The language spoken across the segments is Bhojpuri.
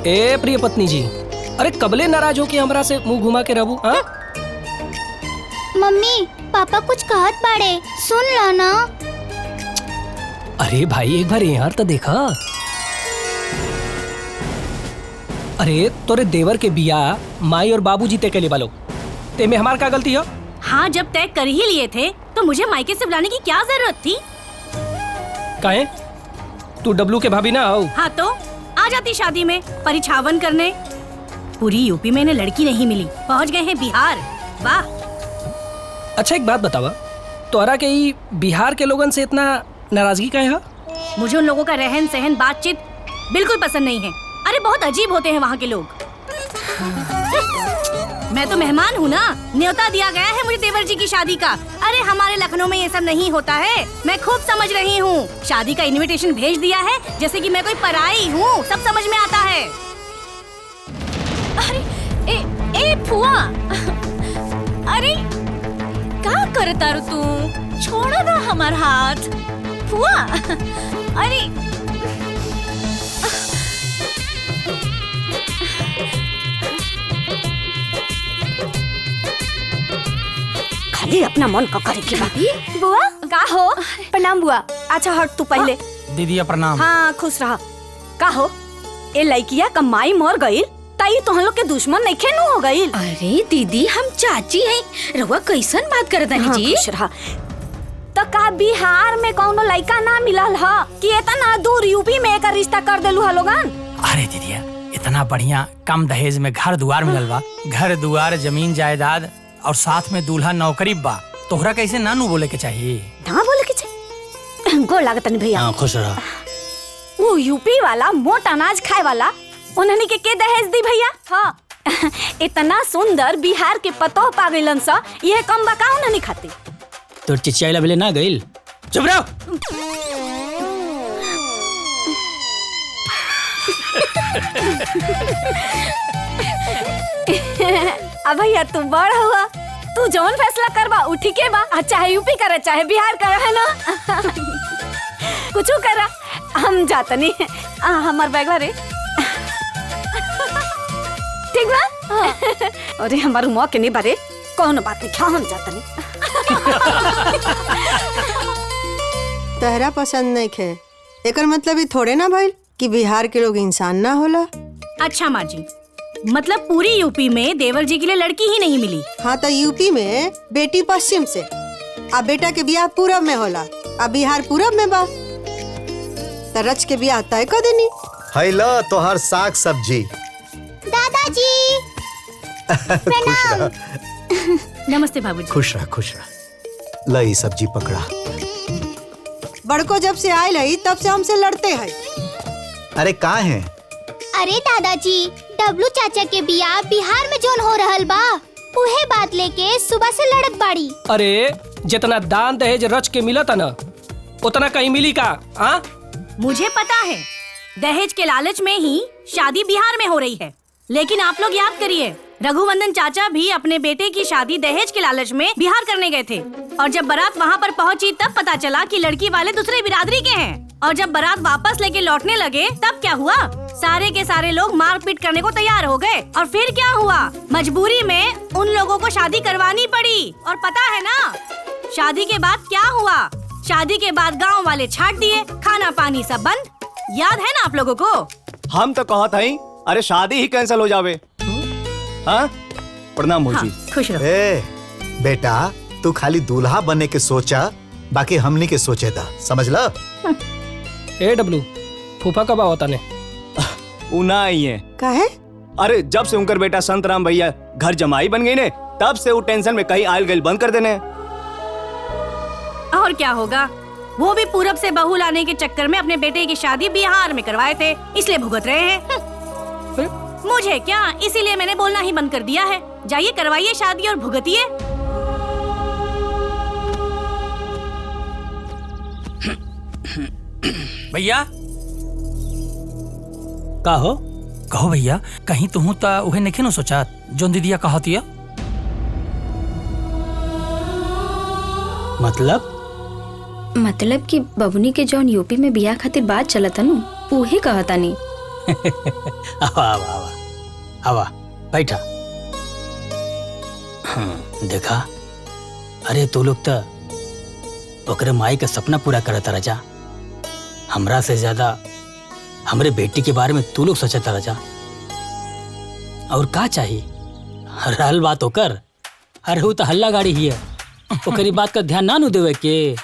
ए प्रिय पत्नी जी, अरे कबले नाराज हो के हमरा से मुंह घुमा के रहू? हाँ मम्मी पापा कुछ कहत बाड़े, सुन लो ना। अरे भाई एक बार यार तो देखा। अरे तोरे देवर के बिया माई और बाबूजी तय के लिए बालो, ते में हमार का गलती है? हाँ जब तय कर ही लिए थे तो मुझे मायके से बुलाने की क्या जरूरत थी? काहे? तू डब्लू के भाभी ना हो? हाँ तो आ जाती शादी में परिछावन करने। पूरी यूपी में इन्हें लड़की नहीं मिली, पहुँच गए हैं बिहार। वाह। अच्छा एक बात बतावा, तोरा के ही बिहार के लोगन से इतना नाराजगी काहे है? मुझे उन लोगों का रहन सहन बातचीत बिल्कुल पसंद नहीं है। अरे बहुत अजीब होते हैं वहाँ के लोग। मैं तो मेहमान हूँ ना, न्योता दिया गया है मुझे देवर जी की शादी का। अरे हमारे लखनऊ में ये सब नहीं होता है, मैं खूब समझ रही हूँ। शादी का इनविटेशन भेज दिया है जैसे कि मैं कोई पराई हूँ, सब समझ में आता है। अरे ए फुआ, अरे क्या करता रू तू? छोड़ो ना हमार हाथ फुआ। अरे खाली अपना मन का करे की बात। बुआ का हो? प्रणाम बुआ। अच्छा हट तू पहले। दीदी प्रणाम। हाँ खुश रहा। का हो ए लड़किया कमाई मर गई ताई तो हम लोग के दुश्मन नहीं खेनू हो गई। अरे दीदी हम चाची हैं, रउआ कैसन बात करत हनी जी? खुश रहा। तो का बिहार में कौनो लड़का ना मिलल ह कि इतना दूर यूपी में एक रिश्ता कर देलू ह लोगन? अरे दीदिया इतना बढ़िया कम दहेज में घर दुआर मिलल बा, घर दुआर जमीन जायदाद और साथ में दूल्हा नौकरी बा, तोहरा कैसे नानू बोले के चाहिए? ना बोले के चाहिए। गोड़ लागत नहीं भैया। खुश रहा। वो यूपी वाला मोटा अनाज खाए वाला उन्हनी के दहेज दी भैया? हाँ इतना सुंदर बिहार के पतो पा गइलन सा, ये कम बका उन्हनी खाती। तोर चिचिया बेले ना गइल? चुप रहो। अब भैया तू बड़ हुआ, तू जौन फैसला करबा उ ठीके बा। चाहे यूपी करे चाहे बिहार करे, है ना? कुछो करा हम जातनी। हमार बैग रे ठीक बा। अरे हमारू मौत के नहीं बारे कौन बात नहीं, क्या हम जातनी। तहरा पसंद नहीं खे एकर मतलब ही थोड़े ना भाई कि बिहार के लोग इंसान ना होला। अच्छा माँ जी, मतलब पूरी यूपी में देवर जी के लिए लड़की ही नहीं मिली? हाँ तो यूपी में बेटी पश्चिम से, अब बेटा के ब्याह पूरब में होला, अब बिहार पूरब में बा, तो रच के ब्याह तय कर देनी। हैला तोहर साग सब्जी। दादाजी प्रणाम। नमस्ते बाबूजी। खुश रह। लई सब्जी पकड़ा। बड़को जब से आयल है तब से हमसे लड़ते हैं। अरे कहाँ है? अरे दादाजी डब्लू चाचा के बियाह बिहार में जोन हो रहल बा, उहे बात लेके सुबह से लड़त बाड़ी। अरे जितना दान दहेज रच के मिला था ना उतना कहीं मिली का? हाँ मुझे पता है दहेज के लालच में ही शादी बिहार में हो रही है, लेकिन आप लोग याद करिए रघुवंदन चाचा भी अपने बेटे की शादी दहेज के लालच में बिहार करने गए थे, और जब बारात वहाँ पर पहुँची तब पता चला कि लड़की वाले दूसरे बिरादरी के हैं, और जब बारात वापस लेके लौटने लगे तब क्या हुआ? सारे के सारे लोग मारपीट करने को तैयार हो गए, और फिर क्या हुआ? मजबूरी में उन लोगों को शादी करवानी पड़ी, और पता है ना शादी के बाद क्या हुआ? शादी के बाद गाँव वाले छाट दिए, खाना पानी सब बंद। याद है ना आप लोगों को? हम तो कहत हई अरे शादी ही कैंसिल हो जावे। हाँ प्रणाम भौजी। हाँ, खुश रहो। ए बेटा तू खाली दूल्हा बनने के सोचा, बाकी हमनी के सोचे दा, समझ ला? ए डब्लू फूफा कब आवता ने? उ ना आई है। काहे? अरे जब से उनकर बेटा संतराम भैया घर जमाई बन गई ने तब से वो टेंशन में कहीं आयल गई बंद कर देने। और क्या होगा, वो भी पूरब से बहू लाने के चक्कर में अपने बेटे की शादी बिहार में करवाए थे, इसलिए भुगत रहे हैं। मुझे क्या, इसीलिए मैंने बोलना ही बंद कर दिया है। जाइए करवाइए शादी और भुगतिए। भैया का हो? कहो भैया, कहीं तुहू तो उहे नहीं न सोचा जो दीदिया कहतिया? मतलब कि बबुनी के जौन यूपी में बियाह खातिर बात चलता नु उहे कहतानी। आवा आवा आवा आवा बैठा। देखा, अरे तू लोग तो ओकरे माई का सपना पूरा करता राजा। हमरा से ज्यादा हमरे बेटी के बारे में तू लोग सोचता राजा। और का चाहिए? रहल बात होकर, अरे वो तो हल्ला गाड़ी ही है, ओकरी बात का ध्यान ना नु देवे के।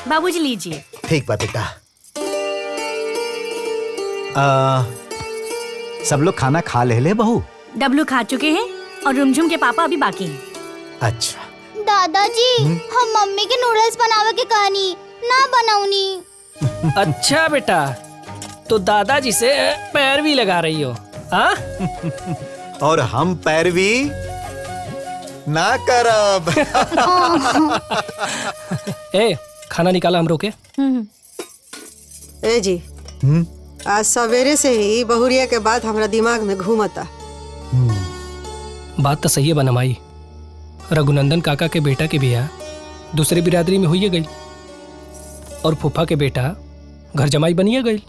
बाबूजी लीजिए। ठीक बा बेटा। सब लोग खाना खा ले बहू? डब्लू खा चुके हैं और रुमझुम के पापा अभी बाकी हैं। अच्छा दादाजी, हम मम्मी के नूडल्स बनावे के कहानी ना बनाऊनी। अच्छा बेटा, तो दादाजी से पैरवी लगा रही हो? हाँ? और हम पैरवी ना करब। ए, खाना निकाला हम रोके। ए जी, आज सवेरे से ही बहुरिया के बाद हमरा दिमाग में घूमता। बात तो सही है बनमाई। रघुनंदन काका के बेटा के बिया दूसरे बिरादरी में हुई गई और फूफा के बेटा घर जमाई बनिए गई।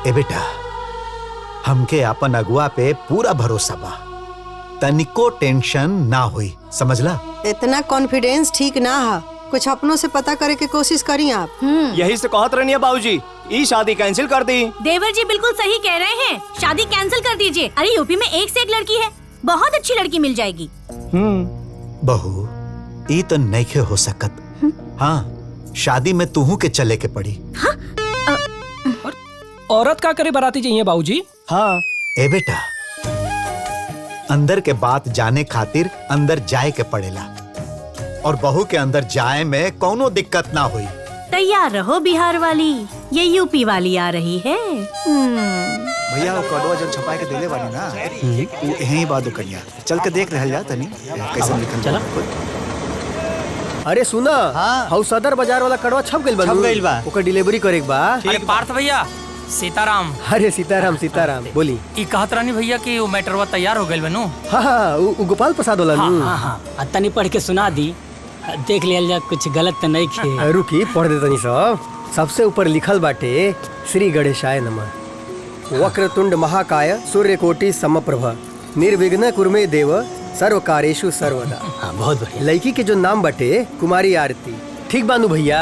ए बेटा, हमके अपन अगुआ पे पूरा भरोसा बा, तनिको टेंशन ना हुई, समझला? इतना कॉन्फिडेंस ठीक ना है, कुछ अपनों से पता करे के कोशिश करी आप। यही से कहत रहनी है बाबूजी, ई शादी कैंसिल कर दी। देवर जी बिल्कुल सही कह रहे हैं, शादी कैंसिल कर दीजिए। अरे यूपी में एक से एक लड़की है, बहुत अच्छी लड़की मिल जाएगी। बहू, ई तो नइखे हो सकत। हाँ, शादी में तुहू के चले के पड़ी। औरत का करे बाराती चाहिए बाबूजी? हाँ। ए बेटा, अंदर के बात जाने खातिर अंदर जाए के पड़ेला, और बहू के अंदर जाए में कोनो दिक्कत ना हुई। तैयार रहो बिहार वाली, ये यूपी वाली आ रही है। भैया वो कड़वा जब छपाए के देले वाली ना, वो यही बात करिया। चल के देख रहल जा तनी कैसे लिखल चला। अरे सुना, हाउ सदर बाजार वाला कड़वा छप गइल बा, ओकर डिलीवरी करे के बा। अरे पार्थ भैया, सीताराम। अरे सीताराम सीताराम, बोली। ई कहत रानी भैया कि वो मैटरवा तैयार हो गइल बा नु? हाँ, वो गोपाल प्रसाद वाला नु। हाँ, तनी पढ़ के सुना दी, देख लिया जा कुछ गलत तो नहीं खे। रुकी, पढ़ दे तनी सब। सबसे ऊपर लिखल बाटे श्री गणेशाय नमः। वक्रतुंड महाकाय सूर्यकोटि समप्रभ निर्विघ्न कुरुमे देव सर्व कार्येषु सर्वदा। बहुत बढ़िया। लड़की के जो नाम बाटे कुमारी आरती, ठीक बानू भैया?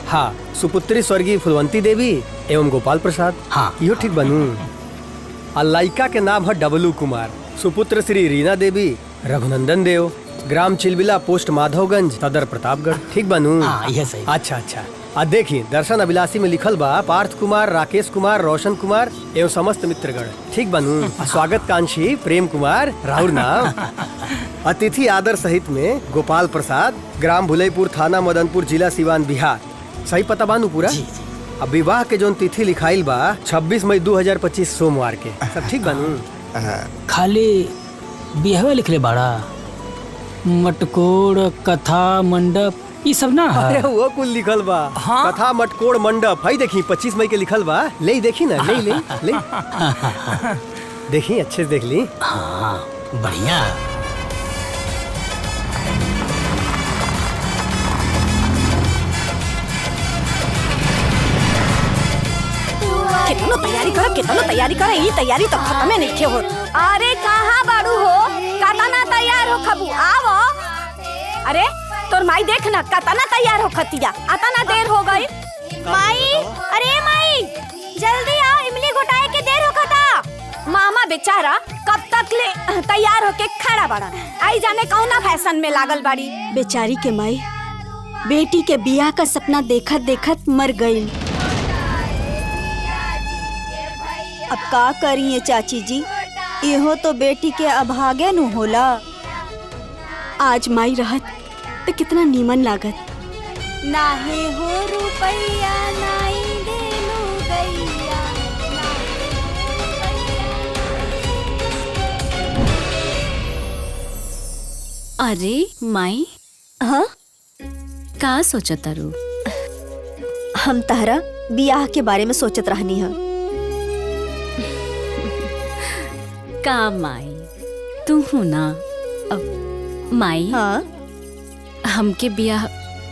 हाँ, सुपुत्री स्वर्गीय फुलवंती देवी एवं गोपाल प्रसाद। यो ठीक बानू। और लड़का के नाम है डबलू कुमार, सुपुत्र श्री रीना देवी, रघुनंदन देव, ग्राम चिलबिला, पोस्ट माधवगंज, सदर प्रतापगढ़। ठीक बानू? ये सही। अच्छा अच्छा। आ देखिए, दर्शन अभिलाषी में लिखल बा पार्थ कुमार, राकेश कुमार, रोशन कुमार एवं समस्त मित्रगण। ठीक बानू? स्वागत कांक्षी प्रेम कुमार राहुल नाम। अतिथि आदर सहित में गोपाल प्रसाद, ग्राम भुलईपुर, थाना मदनपुर, जिला सिवान, बिहार। सही पता बानू पूरा? अब विवाह के जोन तिथि लिखाइल बा 26 मई 2025 सोमवार के। सब ठीक बानू? खाली बिहवे लिखले बाड़ा, मटकोड़, कथा, मंडप, ये सब ना है? अरे वो कुल लिखल बा। कथा, मटकोड़, मंडप। हई देखी 25 मई के लिखल बा। ले देखी ना, ले ले ले। देखी, अच्छे से देख ली। हाँ, बढ़िया। कितना तैयारी कर, ये तैयारी तो खत्म है नहीं हो। अरे कहाँ बाड़ू हो, कातना तैयार हो खबू, आवो। अरे तोर माई देख ना, कातना तैयार हो खतिया, आतना देर हो गई। माई, अरे माई, जल्दी आओ, इमली घोटाए के देर हो खता। मामा बेचारा कब तक ले तैयार होके खड़ा बाड़ा, आई जाने कौना फैशन में लागल बाड़ी। बेचारी के माई बेटी के बियाह का सपना देखत देखत मर गई। अब का करिए चाची जी, इहो तो बेटी के अभागे नु होला। आज माई रहत तो कितना नीमन लागत। नाहे हो रुपैया नाई देनु गैया। अरे माई, हाँ, का सोचत रू? हम तहरा बियाह के बारे में सोचत रहनी है। का माई, तू हूँ ना? माई, हाँ, हमके बियाह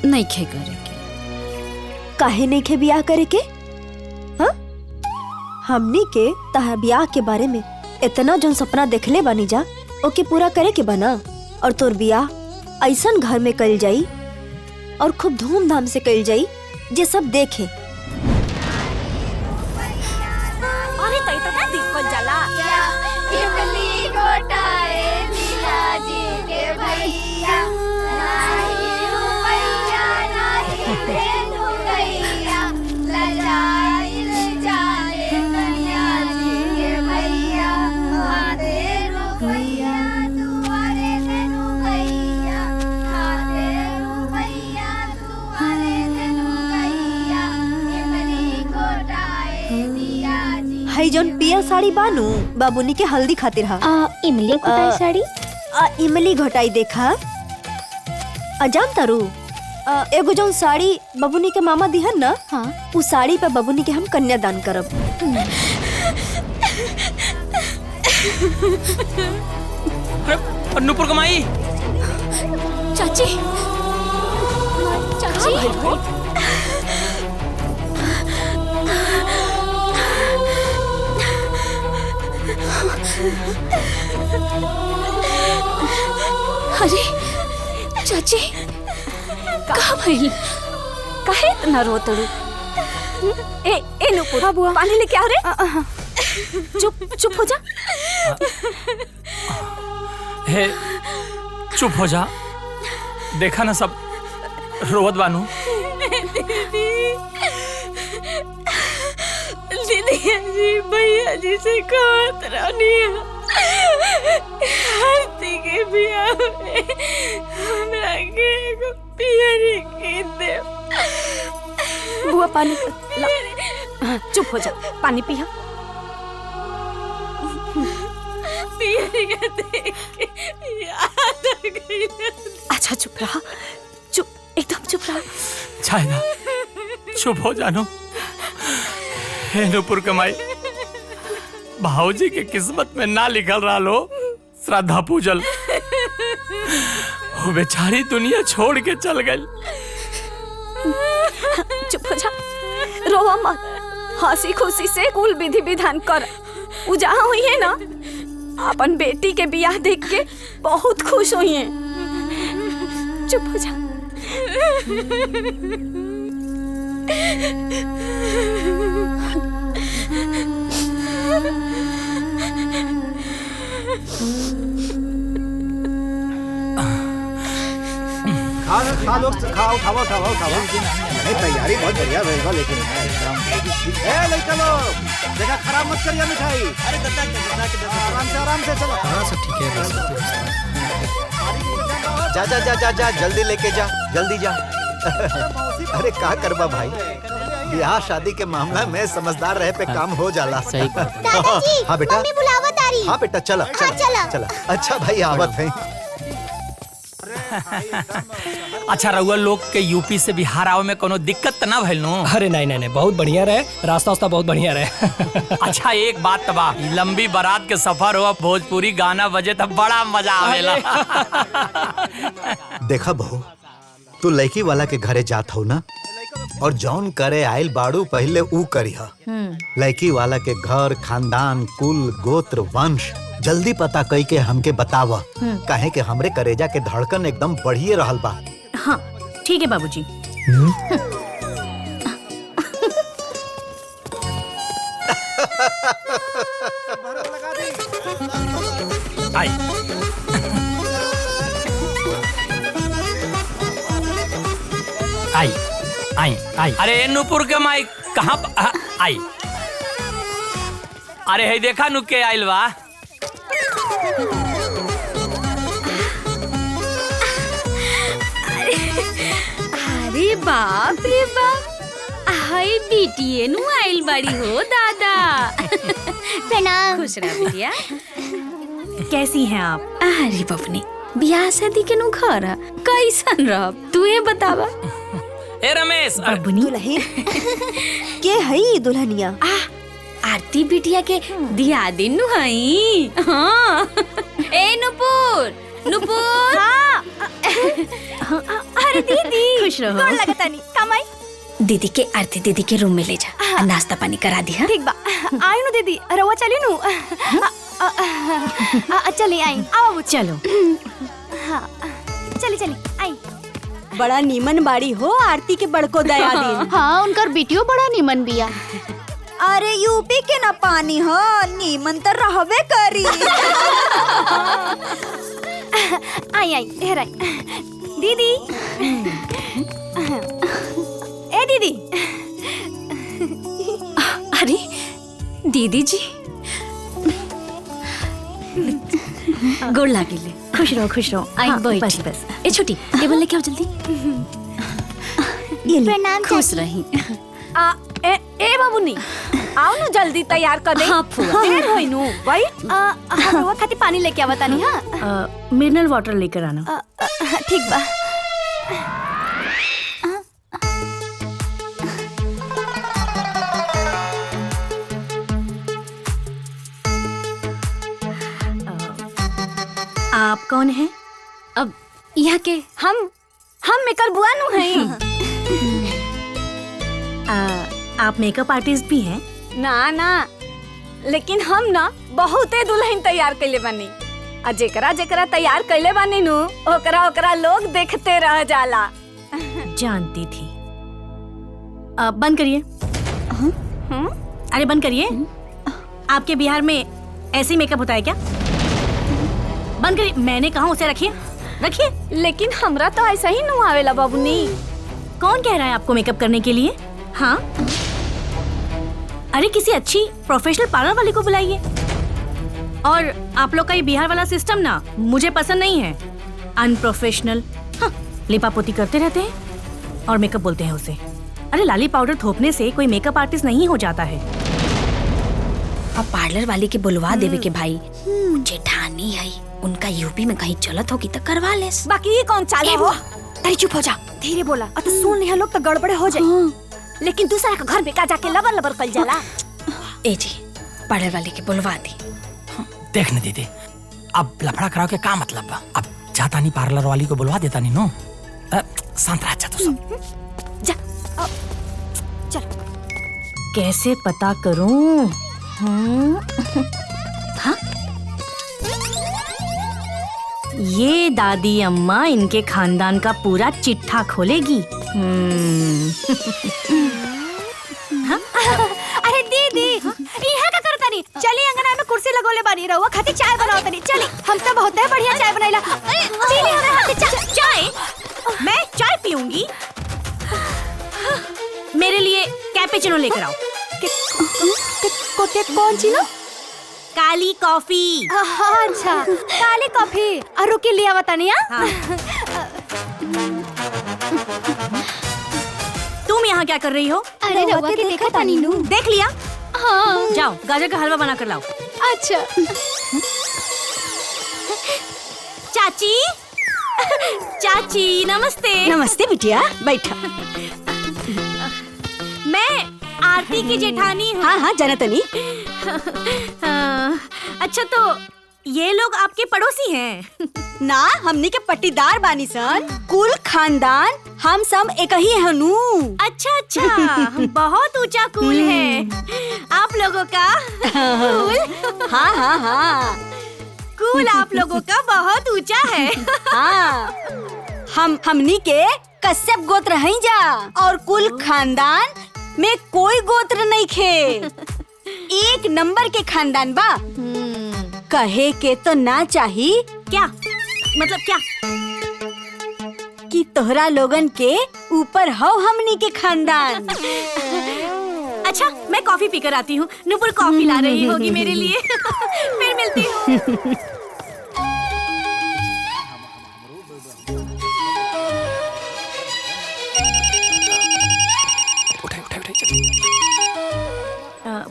नहीं खे करे के। काहे नहीं खे बियाह करे के? हाँ, हमनी के तहा बियाह के बारे में इतना जन सपना देखले बानी जा, ओके पूरा करे के बना। और तोर बियाह ऐसन घर में कल जाई और खूब धूमधाम से कल जाई जे सब देखे। अरे तई तना दिक्कत जाला। हई जौन पियर साड़ी बानू बाबूनी के हल्दी खातिर हा। इमली घोटाई साड़ी। इमली घोटाई देखा। अजान तारू एगो जौन साड़ी बाबूनी के मामा दिहन ना, हाँ। उस साड़ी पे बाबूनी के हम कन्यादान करब। नुपुर कमाई। चाची चाची अरे चाची कहाँ भइल? काहे इतना रोतड़ू? ए नुपुर बुआ पानी लेके आ रे। चुप हो जा। हे चुप हो जा, देखा ना सब रोवत बानू। दीदी जी भैया जी से कहत रहनी आरती के बियाह में हमरा के एगो पियरी कीन दे। बुआ पानी ला। चुप हो जा, पानी पिया। पियरी के देख के याद आ गई। अच्छा चुप रहा, चुप एकदम चुप रहा। छायदा चुप हो जानो। हे नुपुर कमाई, भाऊजी के किस्मत में ना लिखल रहा लो श्रद्धा पूजल। वो बेचारी दुनिया छोड़ के चल गई। चुप हो जा, रोवा मत, हंसी खुशी से कुल विधि विधान कर। उ जहाँ हुई है ना, अपन बेटी के बियाह देख के बहुत खुश हुई है। चुप हो जा। खा लोग खाओ खाओ खाओ खाओ। नहीं तैयारी बहुत बढ़िया भेज दो, लेकिन ए लड़का लोग देखा खराब मत करिए मिठाई। अरे आराम से चलो। हाँ सब ठीक है। जा जा जा जा जा जल्दी लेके जा, जल्दी जा। अरे का करबा भाई, ब्याह शादी के मामला में समझदार रहे पे काम हो जाला। सही दादाजी, हाँ बेटा। मम्मी बुलावत आ रही। हाँ बेटा चला चला। चला। अच्छा भाई आवत है। अच्छा रउआ लोग के यूपी से बिहार आवे में कोनो दिक्कत त ना भइल नो? अरे नहीं, बहुत बढ़िया रहे, रास्ता बहुत बढ़िया रहे। अच्छा एक बात तबा, लंबी बारात के सफर हो, भोजपुरी गाना बजे तब बड़ा मजा आवेला। देखा बहू, तू लड़की वाला के घरे जात हो ना, और जौन करे आइल बाड़ू पहले ऊ करिहा। लड़की वाला के घर, खानदान, कुल, गोत्र, वंश जल्दी पता कई के हमके बतावा, काहे कि हमरे करेजा के धड़कन एकदम बढ़िए रहल बा। हाँ ठीक है बाबूजी। आई आई आई आई। अरे नुपुर के माई कहाँ आई? अरे है देखा नु के आइल बा। अरे बाप रे बाप, हाय बेटिए नु आइल बड़ी हो दादा। प्रणाम। खुश रह बिटिया। कैसी हैं आप? अरे बपनी, बियाह शादी के नु घर कैसन रह तू ये बतावा। ए रमेश, दुल्हन के हई दुल्हनिया? आरती बिटिया के दिया दिन नु हई। हाँ। ए नुपुर, नुपुर। हाँ। अरे दीदी खुश रहो। गोड़ लगता नहीं कमाई। दीदी के आरती दीदी के रूम में ले जा, नाश्ता पानी करा दी। ठीक बा, आई नु दीदी, रवा चली नु। चली आई, आओ चलो। हाँ चली चली आई। बड़ा नीमन बाड़ी हो आरती के बड़को दया दिन। हाँ उनकर बेटियों बड़ा निमन बिया। अरे यूपी के ना पानी हो, नीमन तो रहबे करी। आई आई ढेर आई। दीदी ए दीदी। अरे दीदी जी गोड़ लागिले। खुश रहो खुश रहो। आई बैठ। बस बस। ए छोटी टेबल लेके आओ जल्दी। प्रणाम खुश रही। ए बाबूनी आओ ना जल्दी तैयार कर दे। हाँ फुआ। ढेर होई नु भाई। हम खाती पानी लेके आवता नहीं। हाँ मिनरल वाटर लेकर आना। ठीक बा। आप कौन हैं? अब यहाँ के हम मेकर बुआ नु हैं। आप मेकअप आर्टिस्ट भी हैं? ना ना, लेकिन हम ना बहुते दुल्हन तैयार कैले बानी। आ जेकरा जेकरा तैयार कैले बानी नु ओकरा ओकरा लोग देखते रह जाला। जानती थी। बंद करिए। अरे बंद करिए। आपके बिहार में ऐसे मेकअप होता है क्या? बंद करिए। मैंने कहा उसे रखिए रखिए। लेकिन हमरा तो ऐसा ही नु आवेला बाबूनी। कौन कह रहा है आपको मेकअप करने के लिए? हाँ अरे किसी अच्छी प्रोफेशनल पार्लर वाले को बुलाइए। और आप लोग का ये बिहार वाला सिस्टम ना मुझे पसंद नहीं है। अनप्रोफेशनल। हाँ, लिपापोती करते रहते हैं और मेकअप बोलते हैं उसे। अरे लाली पाउडर थोपने से कोई मेकअप आर्टिस्ट नहीं हो जाता है। अब पार्लर वाले के बुलवा देवे के भाई। जेठानी है उनका यूपी में कहीं चलत होगी तो करवा ले। बाकी ये कौन चाले हो? अरे चुप हो जा। धीरे बोला। तो सुन लिया लोग तो गड़बड़े हो जाए। लेकिन दूसरा का घर बेका जाके लबर लबर कर जाला। ए जी पार्लर वाले के बुलवा दी। देख न दीदी, अब लफड़ा कराओ के का मतलब बा? अब जाता नहीं पार्लर वाली को बुलवा देता नहीं नो। शांत रह जा तू सब। जा चल। कैसे पता करूं? हाँ? ये दादी अम्मा इनके खानदान का पूरा चिट्ठा खोलेगी। हाँ? अरे दीदी यहाँ का करता नहीं। चली अंगना में कुर्सी लगोले बानी रहुआ खाती चाय बनाओ तनी। चली हम तो बहुत है बढ़िया चाय बनाइला। चली हमें खाती चाय। मैं चाय पीऊंगी? मेरे लिए कैपेचिनो लेकर आओ। कौन सी ना? काली कॉफी। अच्छा काली कॉफी। और रुकी लिया बतानिया। तुम यहाँ क्या कर रही हो? अरे रवा के देखा तानी नु। देख लिया? हाँ। जाओ गाजर का हलवा बना कर लाओ। अच्छा। चाची चाची नमस्ते। नमस्ते बिटिया बैठा। मैं आरती की जेठानी हूँ। हाँ हाँ जनतनी। अच्छा तो ये लोग आपके पड़ोसी हैं? ना हमनी के पट्टीदार बानी सन। कुल खानदान हम सब एक ही हनु। अच्छा अच्छा बहुत ऊंचा कुल है आप लोगों का। कुल? हाँ हाँ हाँ कुल आप लोगों का बहुत ऊंचा है। हाँ हमनी के कश्यप गोत्र हैं जा। और कुल खानदान में कोई गोत्र नहीं खे। एक नंबर के खानदान बा। कहे के तो ना चाही। क्या मतलब क्या? कि तोहरा लोगन के ऊपर हो हमनी के खानदान। अच्छा मैं कॉफी पीकर आती हूँ। नुपुर कॉफी ला रही होगी मेरे लिए। फिर मिलती हूँ।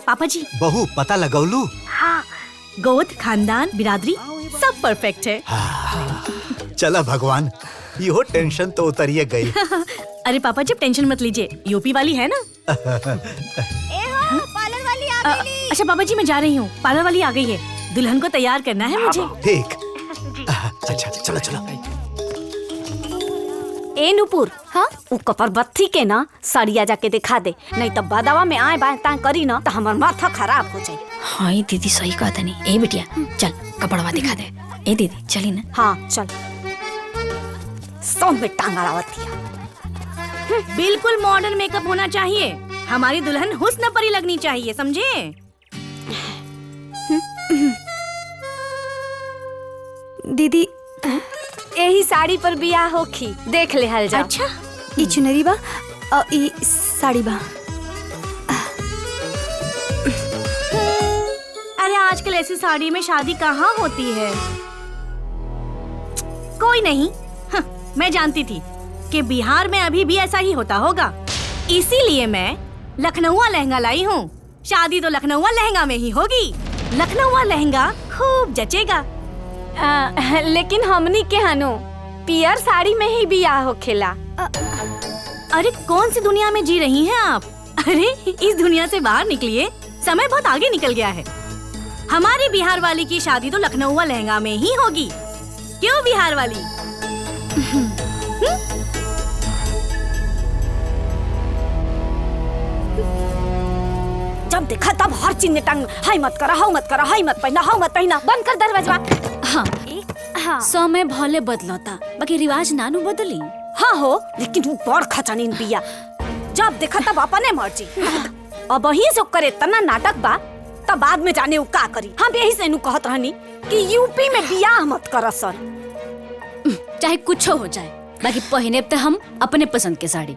पापा जी। बहू पता लगौलू? हाँ गोद खानदान बिरादरी सब परफेक्ट है। चला भगवान यो टेंशन तो उतरिए गई। अरे पापा जी टेंशन मत लीजिए। यूपी वाली है ना। पार्लर वाली आ गई। अच्छा पापा जी मैं जा रही हूँ। पार्लर वाली आ गई है। दुल्हन को तैयार करना है मुझे। ठीक। अच्छा चलो चलो। ए नुपुर, हाँ उ कपरबत्ती के ना सड़िया जाके दिखा दे, नहीं तो बदवा में आए बाएं ताएं करी ना तो हमार माथा खराब हो जाए। हाँ दीदी सही कहा था नहीं। ए बिटिया चल कपड़वा दिखा दे। ए दीदी चली ना। हाँ चल। सब में टांगा रावतिया। बिल्कुल मॉडर्न मेकअप होना चाहिए। हमारी दुल्हन हुस्न परी लगनी चाहिए, समझे? दीदी यही साड़ी पर बियाह होखी, देख ले हल जा। अच्छा ई चुनरी बा और ई साड़ी बा। अरे आजकल ऐसी साड़ी में शादी कहाँ होती है? कोई नहीं, मैं जानती थी कि बिहार में अभी भी ऐसा ही होता होगा, इसीलिए मैं लखनऊआ लहंगा लाई हूँ। शादी तो लखनऊआ लहंगा में ही होगी। लखनऊआ लहंगा खूब जचेगा। लेकिन हमनी के हनो पियर साड़ी में ही बियाह होखेला। अरे कौन सी दुनिया में जी रही हैं आप? अरे इस दुनिया से बाहर निकलिए, समय बहुत आगे निकल गया है। हमारी बिहार वाली की शादी तो लखनऊआ लहंगा में ही होगी। क्यों बिहार वाली? जब देखा तब हर चीज में टंग, हाय मत करा, हाउ मत करा, हाय मत पहना, हाउ मत पहना, बंद कर दरवाजा। हाँ हाँ समय भले बदलता बाकी रिवाज नानू बदली। हाँ हो, लेकिन वो बड़ खचानीन बिया। जब देखा तब अपने मर्जी। अब वही से करे तना नाटक बा, तब बाद में जाने वो का करी। हम यही से नु कहत रहनी कि यूपी में बियाह मत कर सर। चाहे कुछ हो जाए बाकी पहने तो हम अपने पसंद के साड़ी।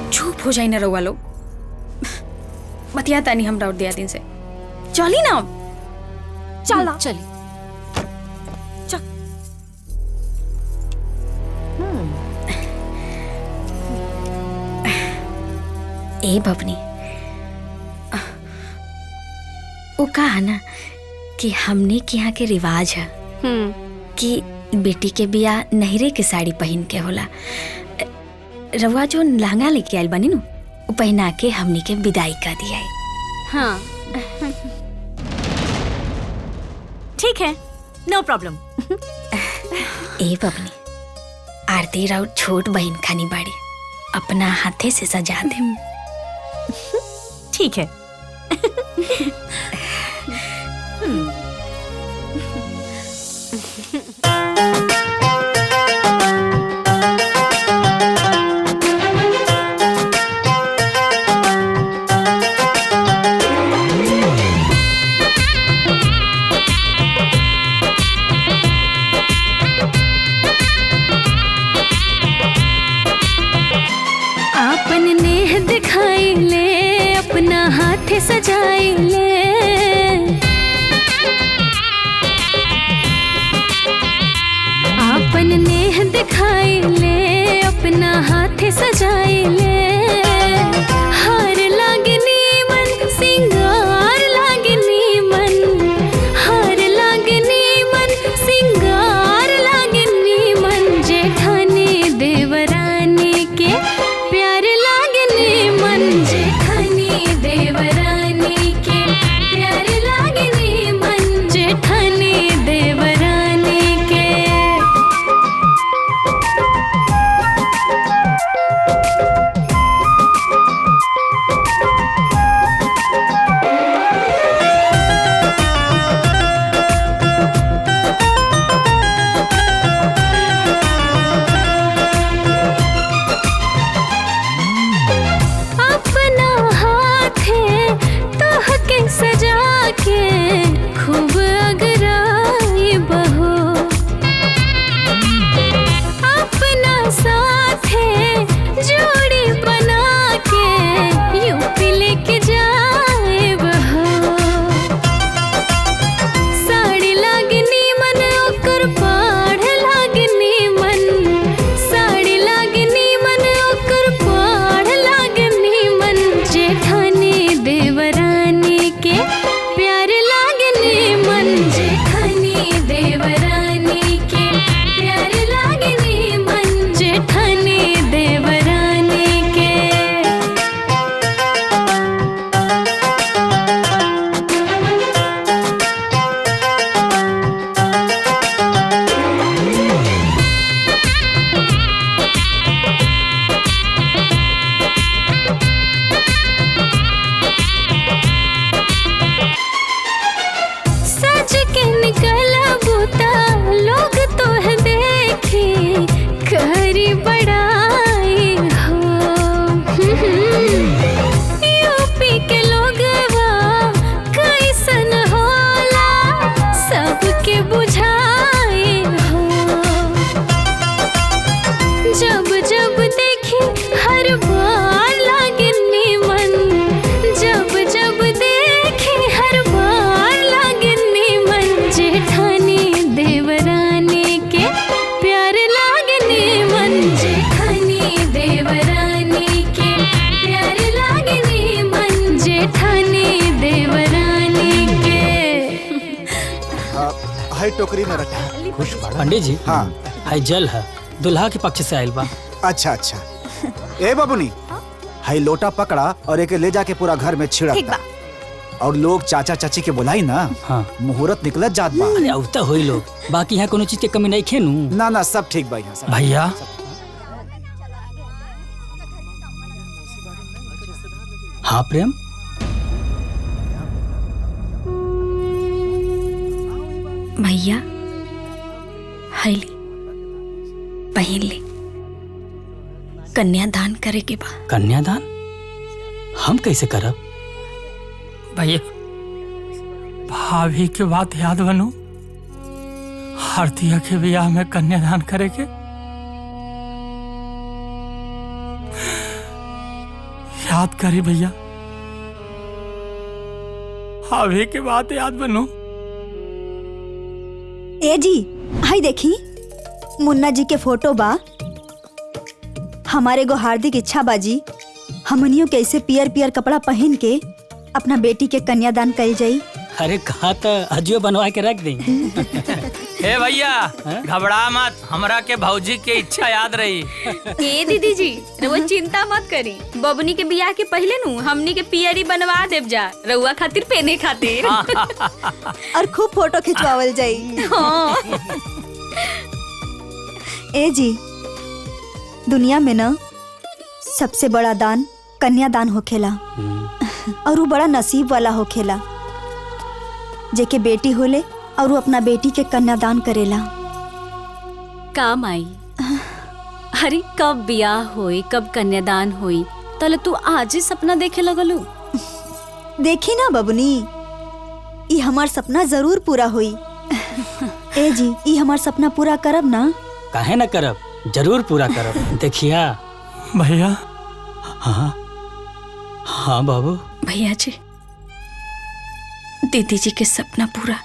चुप हो जाए ना रउआ लोग। बतियाता नहीं हम राउत दिया दिन से। चली ना चला चली। ए बबनी, वो कहा ना कि हमने के यहाँ के रिवाज है कि बेटी के बियाह नहरे के साड़ी पहन के होला। रवा जो लहंगा लेके आयल बनी नु वो पहना के हमने के विदाई कर दिया है। हाँ ठीक है, नो प्रॉब्लम। ए बबनी, आरती राउत छोट बहन खानी बाड़ी, अपना हाथे से सजा दे। ठीक है। आपन नेह दिखाई ले, अपना हाथ सजाई ले। आपन नेह दिखाई ले, अपना हाथ सजाई ले। हार लागनी मन सिंगार लागनी मन, हार लागनी मन सिंगार लागनी मन। जेठानी देवरानी के प्यार लागनी मन, जेठानी देवरानी के प्यार लागनी मन, जेठानी देवरानी के। टोकरी में रखा। खुश बाड़ा। पंडित जी हाँ हाई जल है दुल्हा के पक्ष से आयल बा। अच्छा अच्छा। ए बाबूनी हाई लोटा पकड़ा और एके ले जाके पूरा घर में छिड़क और लोग चाचा चाची के बुलाई ना। हाँ मुहूर्त निकलत जात बा। अरे औता होई लोग बाकी यहाँ कोनो चीज के कमी नहीं खेनू। ना ना सब ठीक भाई। भैया हाँ प्रेम भैया हैली पहन ले कन्यादान करे के बा। कन्यादान हम कैसे करब? भैया भाभी के बात याद बनू हार्दिया के ब्याह में कन्यादान करे के याद करी भैया। भाभी के बात याद बनू। ए जी हाय देखी मुन्ना जी के फोटो बा। हमारे गो हार्दिक इच्छा बाजी हमनियों कैसे पियर पियर कपड़ा पहन के अपना बेटी के कन्यादान कल जाई। अरे कहा तो अजियो बनवा के रख दी। हे भैया घबरा मत, हमरा के भौजी के इच्छा याद रही। ए दीदी जी रउआ चिंता मत करी, बबनी के बियाह के पहले नु हमनी के पियरी बनवा देव जा रउआ खातिर पहने खातिर। और खूब फोटो खिंचवावल जाई। ए जी दुनिया में ना सबसे बड़ा दान कन्यादान होखेला और वो बड़ा नसीब वाला होखेला जेके बेटी होले और वो अपना बेटी के कन्यादान करेला। काम आई अरे कब बियाह होई कब कन्यादान होई तले तू आज ही सपना देखे लगलू। देखी ना बबनी ई हमार सपना जरूर पूरा हुई। ए जी ई हमार सपना पूरा करब ना। काहे न करब, जरूर पूरा करब। देखिया भैया। हाँ हाँ बाबू। भैया जी दीदी जी के सपना पूरा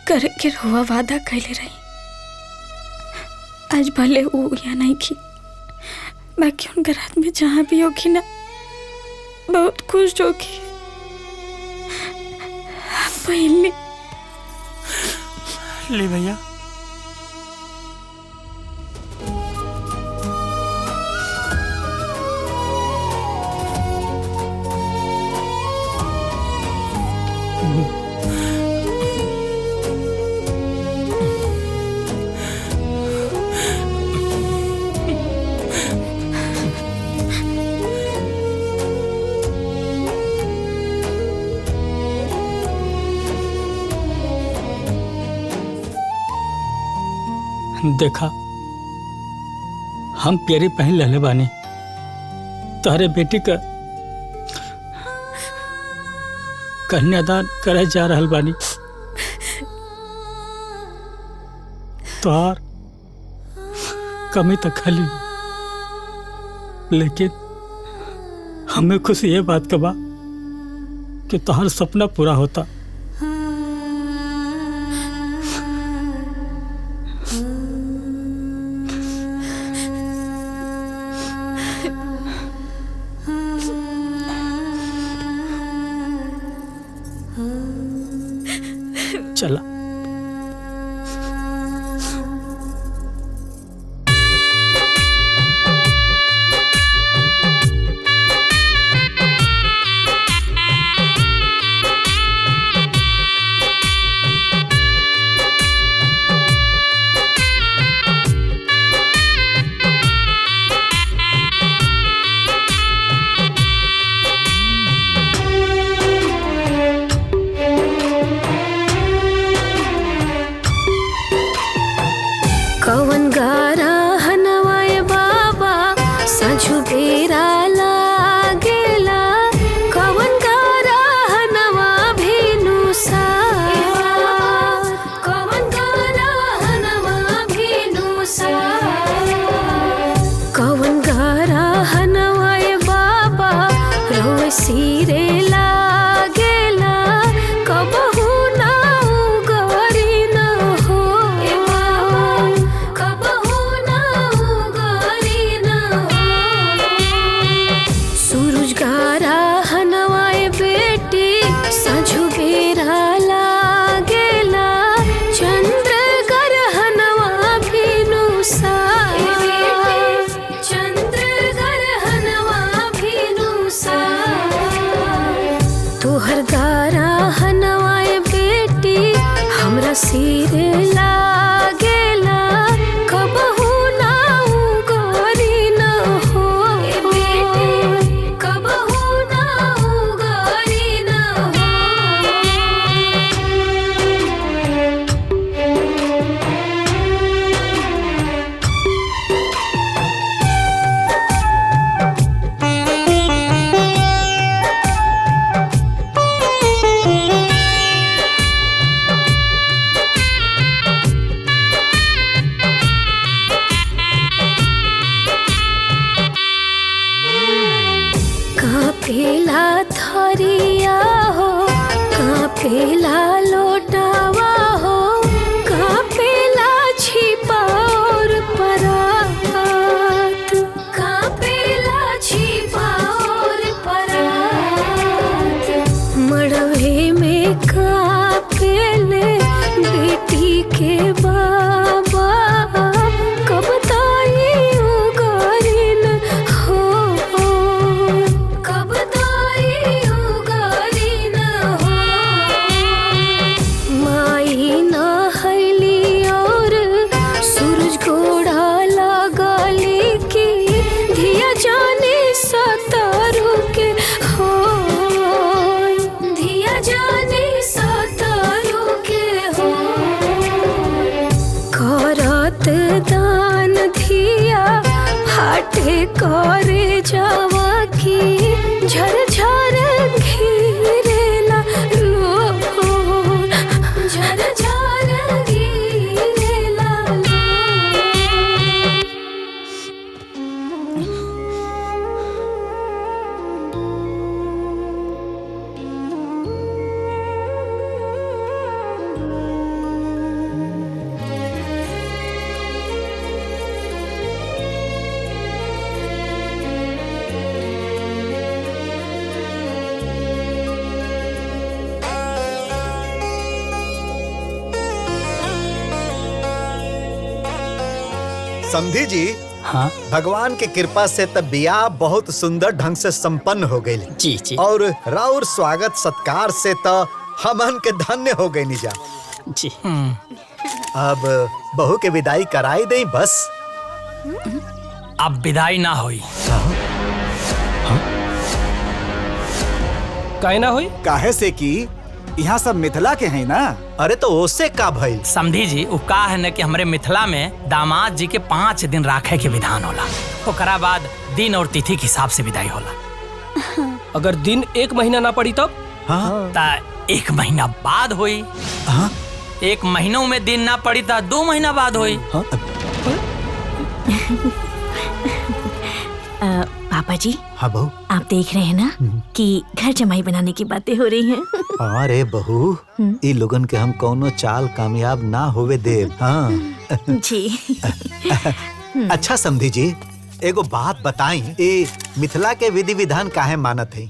करे के रुआ वादा कैले रही। आज भले वो यहाँ नहीं की बाकी उनके रात में जहाँ भी होगी ना बहुत खुश होगी। पहले ले भैया। देखा हम प्यारी पहन लेले बानी तोहरे बेटी का कन्यादान करे जा रहल बानी। तोहार कमी तो खाली लेकिन हमें खुशी ये बात का बा कि तोहार सपना पूरा होता। चला कवन गारा हनवाए बाबा सजु बेरा लागेला कवन गारा हनवा भेनु सा कवन गारा हनवा भेनु सा कवन गारा हनवाए बाबा रोए सिरे लागेला कबहू ना गरी ना हो सूरज गारा हनवाए बेटी सजु बेरा लागेला चंद खातिर लागेला कबहू ना उगरी न हो बेटी कबहू ना उगरी न हो कापेला थरिया हो कापेला लोटावा हो कापेला छिपा और परात कापेला छिपा और परात मड़वे में कापेले बेटी के बाबा कब ताई उगारिन हो कब ताई उगारिन हो माई नहली और सूरज घोड़ा लगली की धिया जाने सतारू के हो धिया जाने सतारू के हो करत दान धिया फाटे करे जावा की झरझर घिरेला लो झरझर घिरेला लो समधी जी। हाँ भगवान की कृपा से तब बियाह बहुत सुंदर ढंग से संपन्न हो गई जी जी और राउर स्वागत सत्कार से तो हमन के धन्य हो गई निजा जी। अब बहू के विदाई कराई दे बस। अब विदाई ना होई। काहे ना होई? काहे से कि यहाँ सब मिथिला के हैं ना। अरे तो उससे का भइल? समझी जी उ का है न कि हमरे मिथिला में दामाद जी के 5 दिन राखे के विधान होला। ओकरा बाद दिन और तिथि के हिसाब से विदाई होला। अगर दिन 1 महीना ना पड़ी तब? हाँ। ता 1 महीना बाद होई। हाँ? 1 महीनों में दिन ना पड़ी ता 2 महीना बाद होई। हाँ? पापा जी। हाँ बहू। आप देख रहे हैं ना कि घर जमाई बनाने की बातें हो रही हैं। अरे बहू ई लोगन के हम कौनो चाल कामयाब ना होवे देव। हाँ जी। अच्छा समधी जी एगो बात बताई ए मिथिला के विधि विधान काहे मानत है?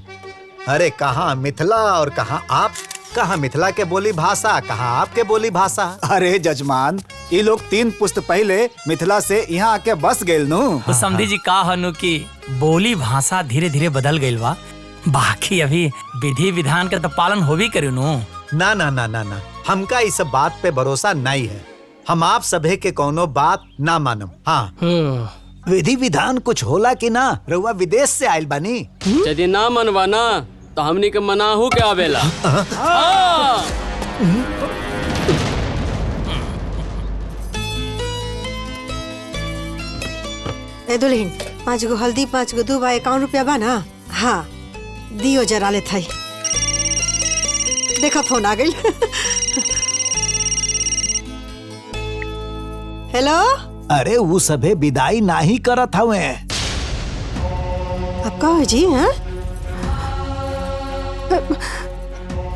अरे कहाँ मिथिला और कहाँ आप, कहाँ मिथिला के बोली भाषा कहाँ आपके बोली भाषा। अरे जजमान ये लोग 3 पुस्त पहले मिथिला से यहाँ आके बस गए नु। तो समझी जी का हनु कि बोली भाषा धीरे धीरे बदल गई बा, बाकी अभी विधि विधान का तो पालन हो भी करू नु। ना ना ना ना ना हमका इस बात पे भरोसा नहीं है। हम आप सभे के कोनो बात ना मानम। हाँ विधि विधान कुछ होला कि ना? रउआ विदेश से आयल बानी। यदि ना मनवा ना तो हमनी के मनाहू के आवेला। ए दुल्हन 5 गो हल्दी 5 गो दूबा 51 रुपया बा ना। हाँ दियो जरा ले थाई। देखा फोन आ गई। हेलो। अरे वो सभे विदाई ना ही करत हवे। अब का जी? हाँ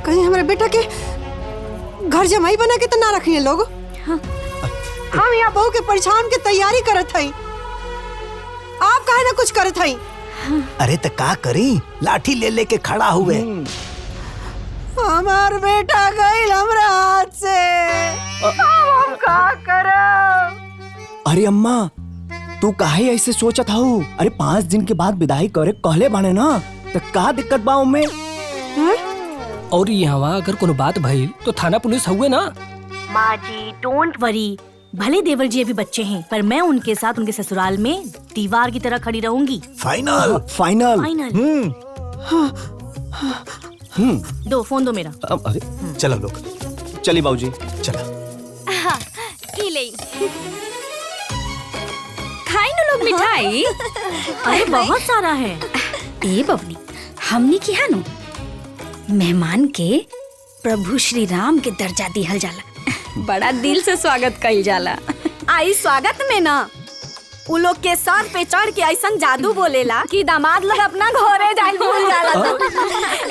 कहीं हमारे बेटा के घर जमाई बना के तो ना रखी है लोग। हाँ। हम यहाँ बहू के परिछावन की तैयारी करत हई। आप काहे ना कुछ करत हई? अरे तो का करी? लाठी ले लेके खड़ा हुए। हमार बेटा गई हमरा हाथ से। हम का करब? अरे अम्मा तू काहे ऐसे सोचत हूँ? अरे 5 दिन के बाद विदाई करे कहले बाने ना, तो का दिक्कत बा में? और यहाँ अगर कोनो बात भइल तो थाना पुलिस हुए ना। माँ जी डोंट वरी, भले देवर जी अभी बच्चे हैं पर मैं उनके साथ उनके ससुराल में दीवार की तरह खड़ी रहूंगी। Final final. दो फोन दो मेरा। अरे चलो लोग, चलिए बाबूजी। चला खाई ना लोग मिठाई। अरे बहुत सारा है। ए बबनी, हमने किया नु मेहमान के प्रभु श्री राम के दर्जा दिहल जाला। बड़ा दिल से स्वागत कइल जाला। आई स्वागत में ना उ लोग के सर पे चढ़ के ऐसा जादू बोलेला कि दामाद लोग अपना घरे जाए भूल जाला।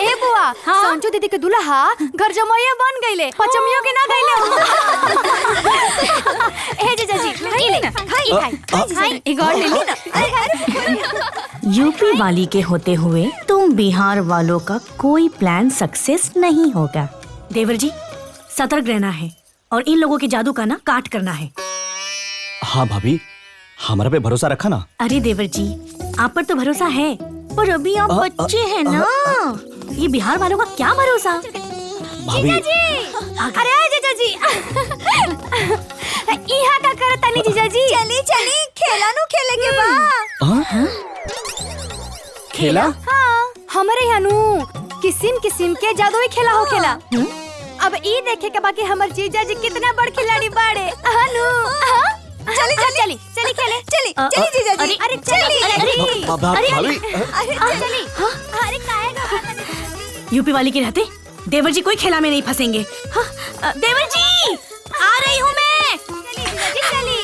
ए बुआ, संजू दीदी के दुल्हा घर जमाइया बन गईले, पचमियों के ना गईले। ए जीजा जी, खाई ले, खाई एक और ले ली ना। यूपी वाली के होते हुए तुम बिहार वालों का कोई प्लान सक्सेस नहीं होगा। देवर जी सतर्क रहना है और इन लोगों के जादू का ना काट करना है। हाँ भाभी, हमारा पे भरोसा रखा ना। अरे देवर जी आप पर तो भरोसा है पर अभी आप बच्चे हैं ना। ये बिहार वालों का क्या भरोसा। भाभी अरे जीजा जी, यहाँ का करत तानी जीजा जी। चली चली खेला नु खेले के बा। खेला? हाँ, हमारे यहाँ नु किस्म किस्म के जादुई खेला हो खेला। अब ई देखे के बाकी हमर जीजा जी कितना बड़ खिलाड़ी बाड़े। हनु चली चली चली चली खेले, चली चली जीजा जी। अरे चली भाभी चली। अरे काहेगा यूपी वाली के रहते देवर जी कोई खेला में नहीं फंसेंगे। हाँ, देवर जी आ रही हूँ मैं। चली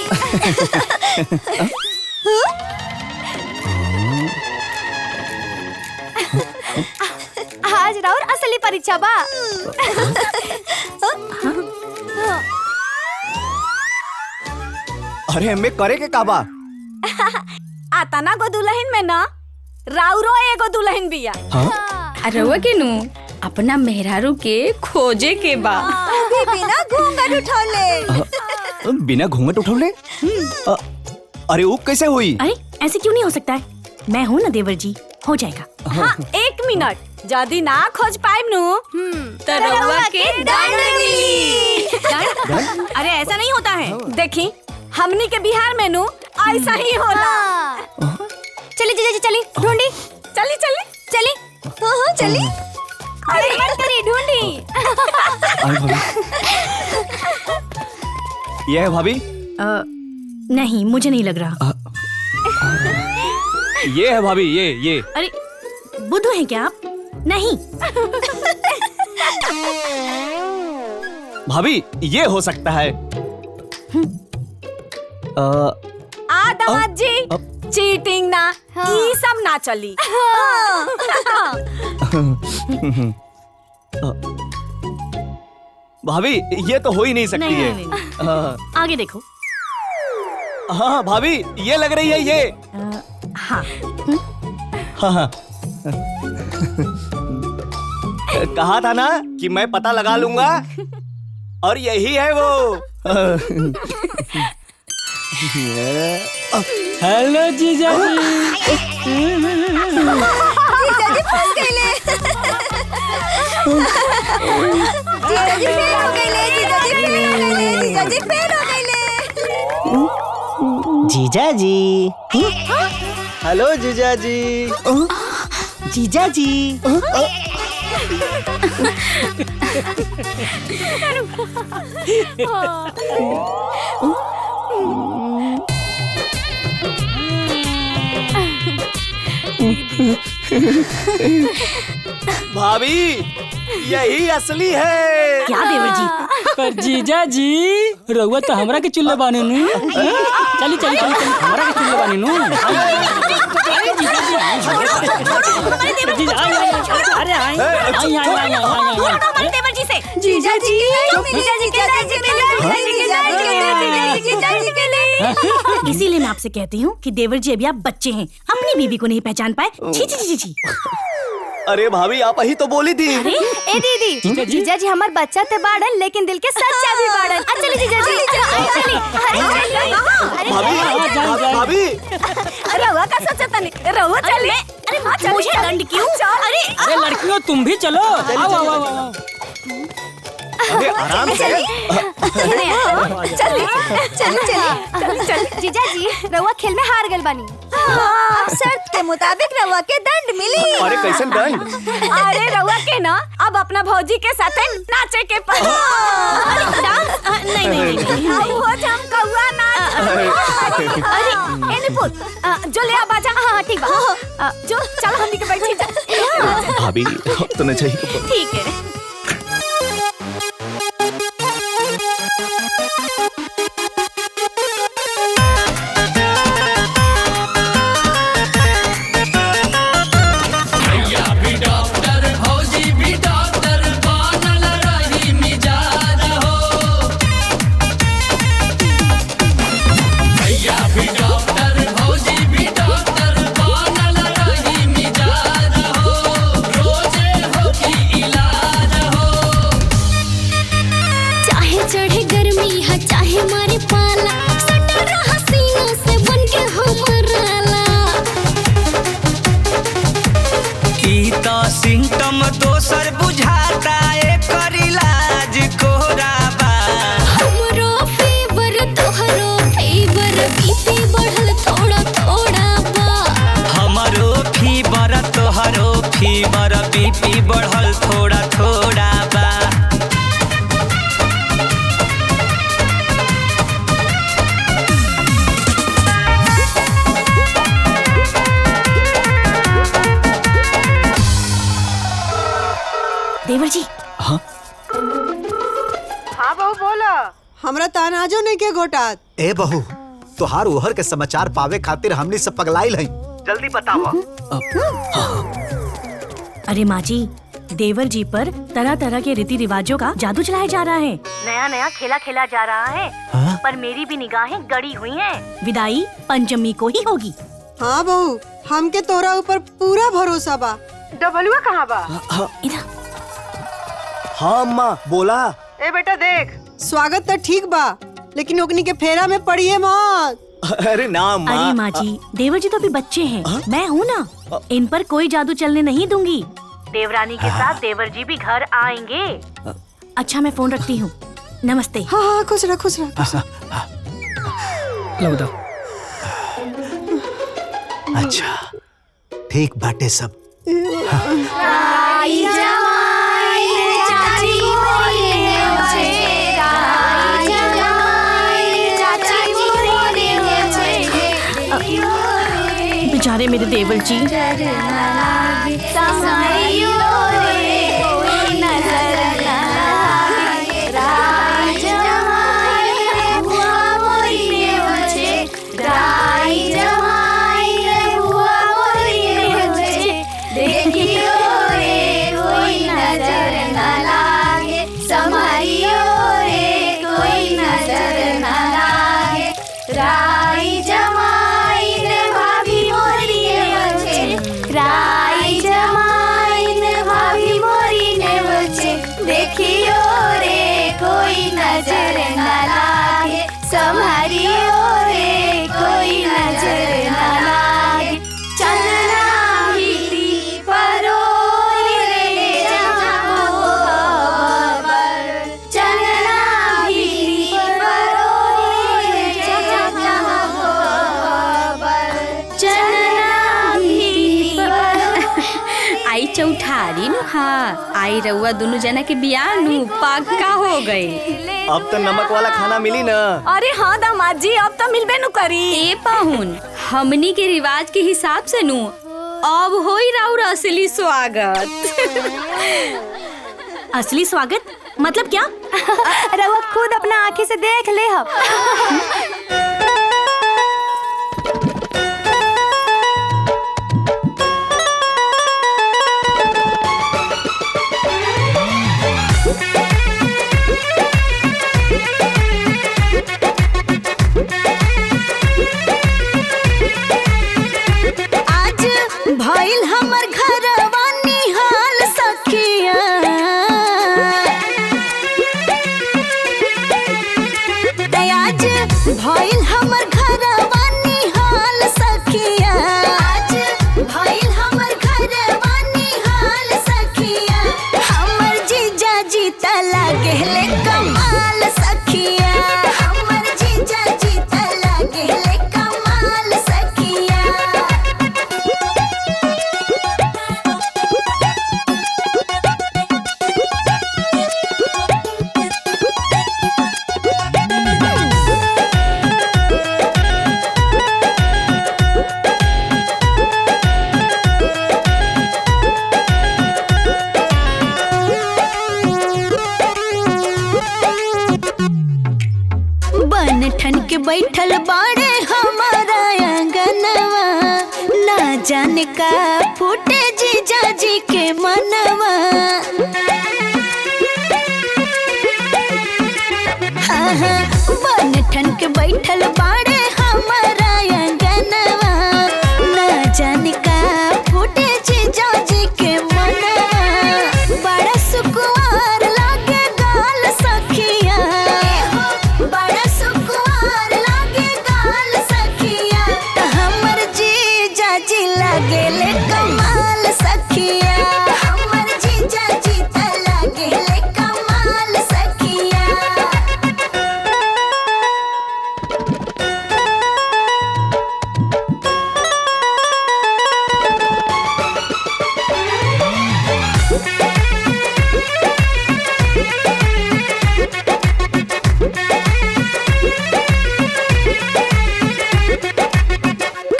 आज राउर असली परीक्षा बा। अरे हमें करे के काबा। आता ना गो दुल्हन में ना राउरो एगो दुल्हन बिया। रउआ के नु अपना मेहरारू के खोजे के बा। बिना घूंघट उठौले। बिना घूंघट उठौले? अरे वो कैसे हुई? अरे ऐसे क्यों नहीं हो सकता है, मैं हूँ ना देवर जी, हो जाएगा। हाँ, एक मिनट, यदि ना खोज पाइब नु तो रउआ के दंड मिली। अरे ऐसा नहीं होता है। देखी हमनी के बिहार में नु ऐसा ही होला। चली जीजा जी, चली ढूंढी। चली चली चली चली। अरे मत करी, ढूंढी। ये है भाभी? नहीं मुझे नहीं लग रहा। ये है भाभी, ये। अरे बुद्धू हैं क्या आप? नहीं। भाभी ये हो सकता है। दामाद जी चीटिंग ना, ये सब ना चली। भाभी ये तो हो ही नहीं सकती है। नहीं। आगे देखो। हाँ भाभी ये लग रही है ये। हाँ। हाँ। कहा था ना कि मैं पता लगा लूंगा और यही है वो। हेलो जीजा जी। जीजा जी फंस गए। जीजा जी फेल हो गए। जीजा जी फेल हो गए। जीजा जी फेल हो गए। जीजा जी। हेलो जीजा जी। जीजा जी। भाभी यही असली है। क्या देवर जी? पर जीजा जी रउआ तो हमरा के चुल्ले बाने नु। चली हमरा के चुल्ले बाने नु। अरे आई देवर जी से। जीजा जी इसीलिए मैं आपसे कहती हूँ कि देवर जी अभी आप बच्चे हैं, अपनी बीवी को नहीं पहचान पाए। छी छी छी छी। अरे भाभी आप ही तो बोली थी। अरे ए दीदी, जीजा जी हमार बच्चा ते बाड़न लेकिन दिल के सच्चा भी बाड़न। चली जीजा जी, चली। भाभी रउआ का सोचता नहीं, रउआ चली। अरे मुझे दंड क्यों? अरे लड़कियों तुम भी चलो। आओ। अरे आराम से। चल जीजा जी रउआ खेल में हार गल बानी। अब शर्त के मुताबिक रउआ के दंड मिली। अरे कैसन दंड? अरे रउआ के ना अब अपना भौजी के साथ नाचे के पड़ी। नहीं अब हो जाम कौआ नाच। अरे एने पुत जो ले आ बाजा। हाँ ठीक बा। जो चल हमनी के बैठी जा। भाभी तो नहीं चाहिए। ठीक है। सिम्टम दोसर बुझाता एकर इलाज कोराबा। हमरो फीवर तोहरो फीवर बीपी बढ़ल थोड़ा थोड़ा बा। हमरो फीवर तोहरो फीवर बीपी बढ़ल थोड़ा थोड़ा बा। देवर जी। हाँ बहू बोला। हमरा तानाजो नहीं के घोटात। ए बहू तोहार उहर के समाचार पावे खातिर हमनी सब पगलाइल हई। जल्दी बतावा। अरे माँ जी देवर जी पर तरह तरह के रीति रिवाजों का जादू चलाया जा रहा है। नया नया खेला खेला जा रहा है। पर मेरी भी निगाहें गड़ी हुई हैं। विदाई पंचमी को ही होगी। हाँ बहू हमके तोरा ऊपर पूरा भरोसा बा। डबलुआ कहाँ बा? हाँ अम्मा बोला। ए बेटा देख स्वागत तो ठीक बा लेकिन ओकनी के फेरा में पड़िए मत। अरे ना अम्मा। अरे माँ जी देवर जी तो अभी बच्चे हैं। मैं हूँ ना इन पर कोई जादू चलने नहीं दूंगी। देवरानी के साथ देवर जी भी घर आएंगे। अच्छा मैं फोन रखती हूँ। नमस्ते। हाँ हाँ खुश रह खुश रह। लो दो। अच्छा ठीक बाटे सब। बेचारे मेरे देवर जी। चौठारी नु। हाँ आई रउआ दोनों जना के बियाह नु पक्का हो गए। अब तो नमक वाला खाना मिली ना। अरे हाँ दामाद जी अब तो मिलबे नु करी। ए पाहुन हमनी के रिवाज के हिसाब से नु अब होई राउर असली स्वागत। असली स्वागत मतलब क्या? रउआ खुद अपना आँखी से देख ले। भइल हमर घरवा निहाल सखिया। आज लागेले कमाल सखिया हमर जीजा जी त लागेले कमाल सखिया बन ठन के बैठल बाड़े हमारा आंगनवा ना जाने का फूटे जीजा जी के मनवा हाँ हाँ बन ठन के बैठल बाड़े हमारा आंगनवा ना जाने का फूटे जीजा जी के मनवा बड़ा सुकुमार लागे गाल सखिया बड़ा सुकुमार लागे गाल सखिया हमर जीजा जी लागेले कमाल सखिया हमर जीजा जी त लागेले कमाल सखिया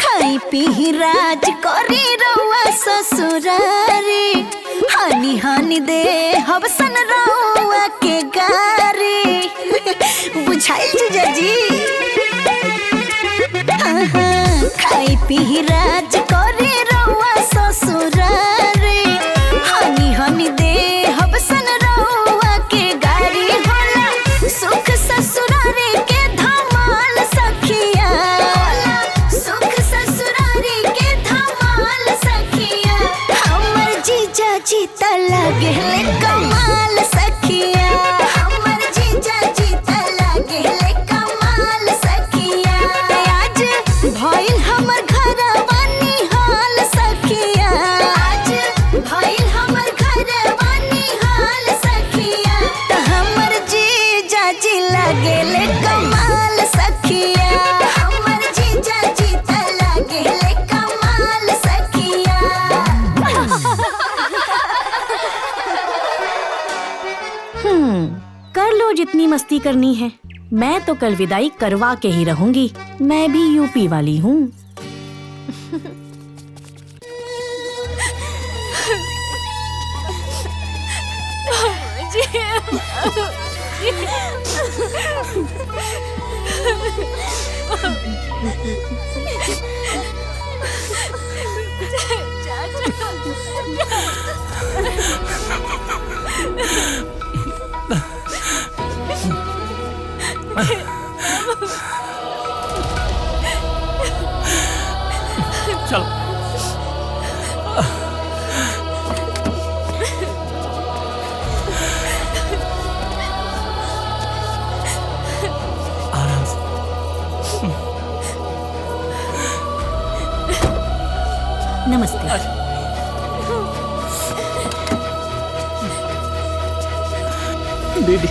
खाई पी राज करी रउआ ससुरारी हानि हानि दे हबसन रउआ के गारी बुझाइल जीजा जी हाँ हाँ खाई पी राज करी रउआ ससुरारी हानि हानि दे हबसन रउआ के गारी होला सुख ससुरारी के धमाल सखिया होला सुख ससुरारी के धमाल सखिया हमर जीजा जी त लागेले कमाल सखिया हमर जीजा जी त लागेले कमाल सखिया आज भइल हमर घरवा निहाल सखिया आज भइल हमर घरवा निहाल सखिया त हमर जीजा जी लागेले कमाल सखिया हमर जीजा जी त लागेले कमाल सखिया कर लो जितनी मस्ती करनी है। मैं तो कल विदाई करवा के ही रहूंगी। मैं भी यूपी वाली हूँ। चलो आराम से। नमस्ते। दीदी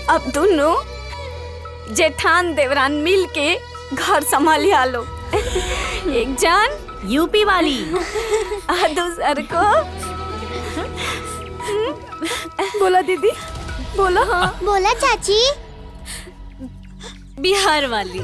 अब दोनों जेठान देवरान मिल के घर संभालिया लो। एक जान यूपी वाली और दूसर को बोला दीदी बोला। हाँ बोला चाची बिहार वाली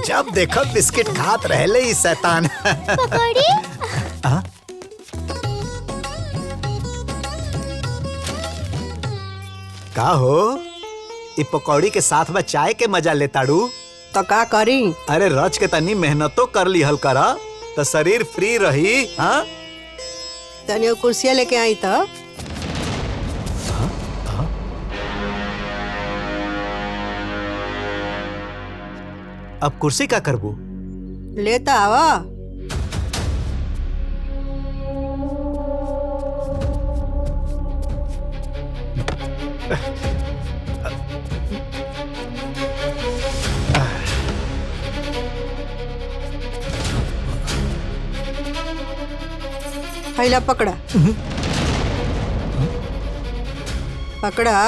जब देखो बिस्किट खात रहले ई शैतान। पकौड़ी का हो इ पकौड़ी के साथ में चाय के मजा लेताड़ू तो का करी? अरे रच के तनी मेहनतो कर लिहल करा तो शरीर फ्री रही। हाँ तनियो कुर्सिया लेके आई तो। अब कुर्सी का करबू? लेता आवा। पहला पकड़ा पकड़ा।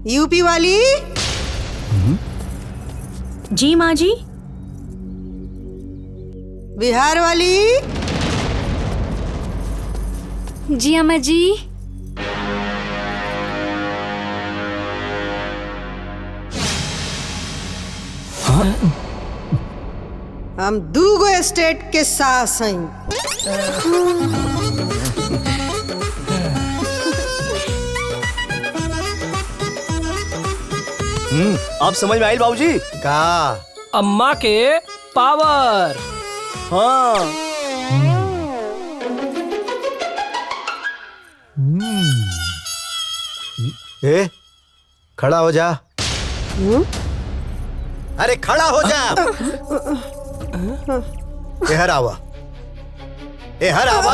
यूपी वाली? जी माँ जी। बिहार वाली? जी अम्मा जी। हम दूगो स्टेट के सास हैं। अब समझ में आई बाबूजी? का अम्मा के पावर। हाँ ए खड़ा हो जा। अरे खड़ा हो जा। एहर आवा एहर आवा।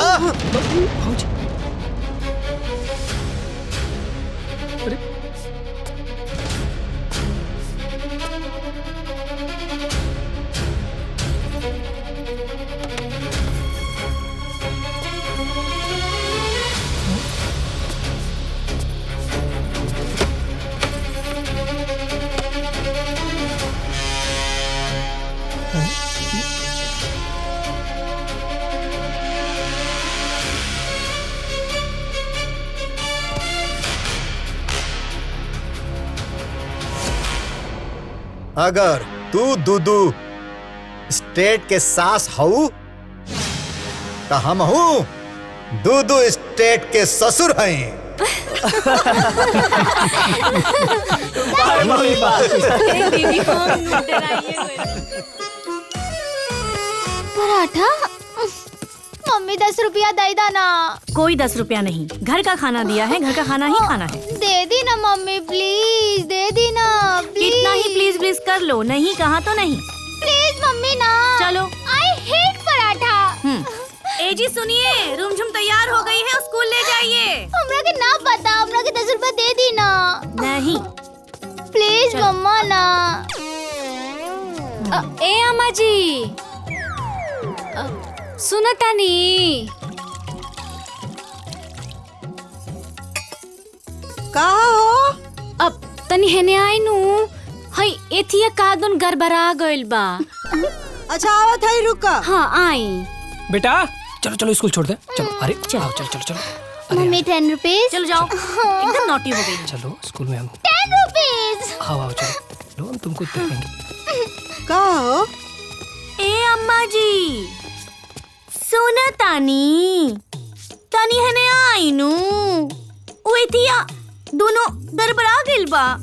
अगर तू दूदू स्टेट के सास हूँ तो हम हूँ दूदू स्टेट के ससुर हैं। पराठा? मम्मी 10 रुपया दे देना। कोई 10 रुपया नहीं, घर का खाना दिया है, घर का खाना ही खाना है। दे दी ना मम्मी, प्लीज दे दी ना प्लीज। कितना ही प्लीज प्लीज कर लो, नहीं कहा तो नहीं। प्लीज मम्मी ना। चलो। I hate paratha. ए जी सुनिए, रूमझुम तैयार हो गई है, स्कूल ले जाइए। हमरा के ना पता, हमरा के 10 रुपया दे दी ना। नहीं प्लीज मम्मा ना। ए अम्मा जी सुनतानी। का हो? अब तनी हेने आई नु। हई एथिया कादुन गड़बड़ा गइल बा। अच्छा आवत है, रुका। हाँ आई। बेटा चलो चलो स्कूल छोड़ दे। चलो अरे चलो चलो चलो चलो। Mummy 10 rupees. चलो जाओ, एकदम नॉटी हो गई। चलो स्कूल में हम 10 रुपीज। आओ आओ चलो, लो हम तुमको देखेंगे। का हो? ए अम्मा जी सुना तानी तानी हने आई नु। ओइथिया दोनों गड़बड़ा गइल बा।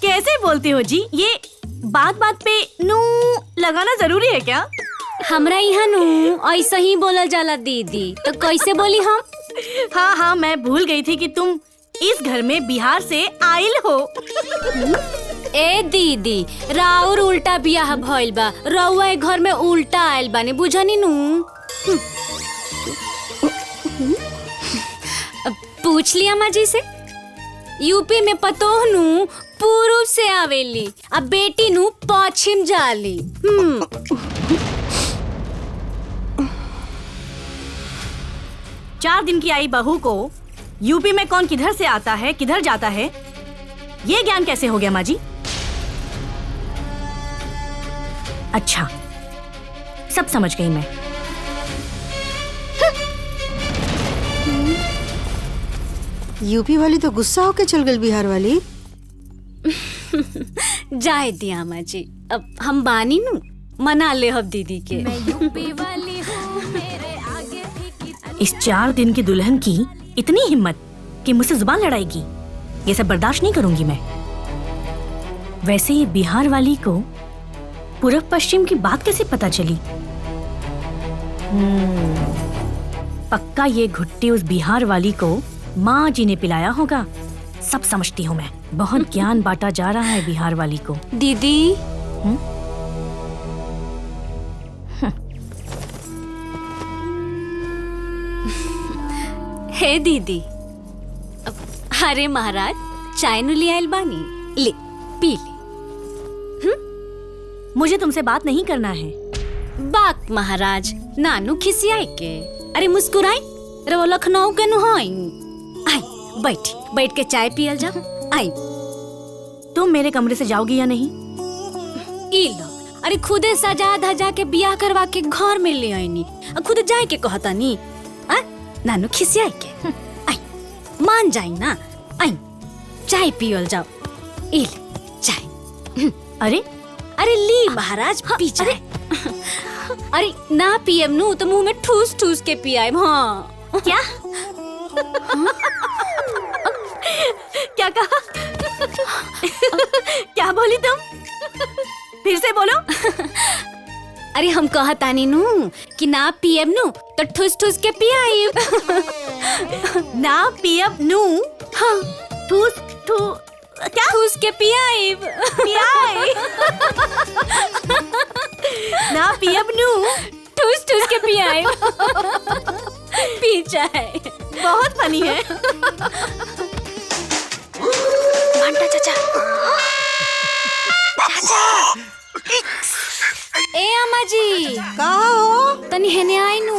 कैसे बोलते हो जी? ये बात बात पे नू लगाना जरूरी है क्या? हमरा यहाँ नु ऐसा ही बोला जाला दीदी, तो कैसे बोली हम? हाँ हाँ मैं भूल गई थी कि तुम इस घर में बिहार से आइल हो। ए दीदी राउर उल्टा बियाह भइल बा, रउआ ए घर में उल्टा आइल बानी, बुझनी नु। पूछ लिया अम्मा जी से। यूपी में पतोह नु पूर्व से आवेली, अब बेटी नु पश्चिम जाली। 4 दिन की आई बहू को यूपी में कौन किधर से आता है किधर जाता है ये ज्ञान कैसे हो गया माँ जी? अच्छा, सब समझ गई मैं। यूपी वाली तो गुस्सा होके चल गई बिहार वाली। जाए दिया अम्मा जी, अब हम बानी नु मना ले अब दीदी के। इस 4 दिन की दुल्हन की इतनी हिम्मत कि मुझसे जुबान लड़ाएगी, ये सब बर्दाश्त नहीं करूंगी मैं। वैसे ये बिहार वाली को पूर्व पश्चिम की बात कैसे पता चली? पक्का ये घुट्टी उस बिहार वाली को माँ जी ने पिलाया होगा। सब समझती हूँ मैं। बहुत ज्ञान बांटा जा रहा है बिहार वाली को। दीदी हे दीदी, अरे महाराज चाय नु ले आइल बानी, ले पी ले। मुझे तुमसे बात नहीं करना है। बात महाराज नानू खिसियाई के, अरे मुस्कुराई रे वो लखनऊ के नु हई। आई बैठ के चाय पियल जा। आई तुम मेरे कमरे से जाओगी या नहीं? ई लो, अरे खुदे सजा धजा के बियाह करवा के घर में ले आईनी, खुद जाए के कहता नी। नानू खिसियाई के आई मान जाई ना। आई चाय पियल जाओ। ई ले चाय। अरे ली महाराज पी चाय। अरे ना पियम नु तो मुंह में ठूस ठूस के पियाएम। हाँ क्या? क्या कहा? क्या बोली तुम? फिर से बोलो। अरे हम कहतानी नु कि ना पियब नु तो ठूस ठूस के पियाइब। ना पियब नु? हाँ ठूस क्या? ठूस के पियाइब। ना पियब नु ठूस ठूस के पियाइब। पी चाय। बहुत फनी है। घंटा चाचा। ए अम्मा जी का हो? तनी हेने आई नु।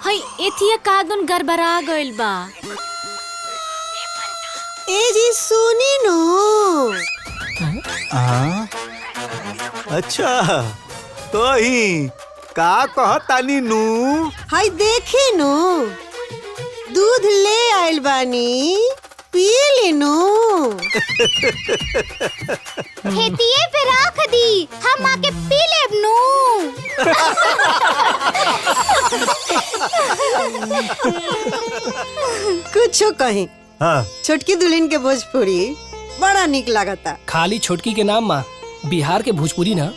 हई एथिया कादुन गड़बड़ा गइल बा। ए जी सुनी नु। अच्छा तो ही का कहतानी नु? हाय देखी नु, दूध ले आइल बानी, पी लीनू। खेतिए पे रख दी, हम आके पी लेब नु। कुछ कहीं। हाँ। छोटकी दुल्हन के भोजपुरी बड़ा निक लागता। खाली छोटकी के नाम माँ बिहार के भोजपुरी ना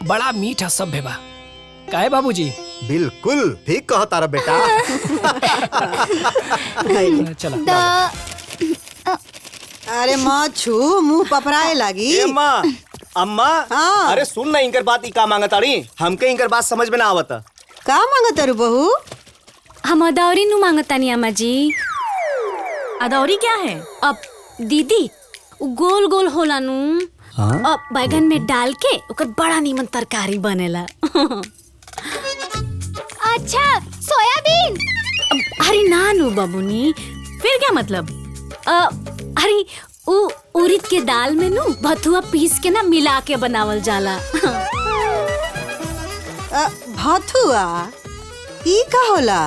बड़ा मीठा सभ्य बा। काहे बाबूजी? बिल्कुल ठीक कहा तारा बेटा। चला। अरे माँ छू मुंह पपराए लागी। ए माँ, अम्मा। हाँ। अरे सुन ना इनकर बात, ई का मांगताड़ी? हमके इनकर बात समझ में ना आवता। का मांगतारू बहू? हम अदौरी नु मांगतानी अम्मा जी। अदौरी क्या है? अब दीदी गोल गोल होला नु। अब बैगन में डाल के ओकर बड़ा नीमन तरकारी बनेला। अच्छा सोयाबीन। अरे नानू बबुनी, फिर क्या मतलब? अरे उड़द के दाल में नु भथुआ पीस के ना मिला के बनावल जाला। भथुआ ई का होला?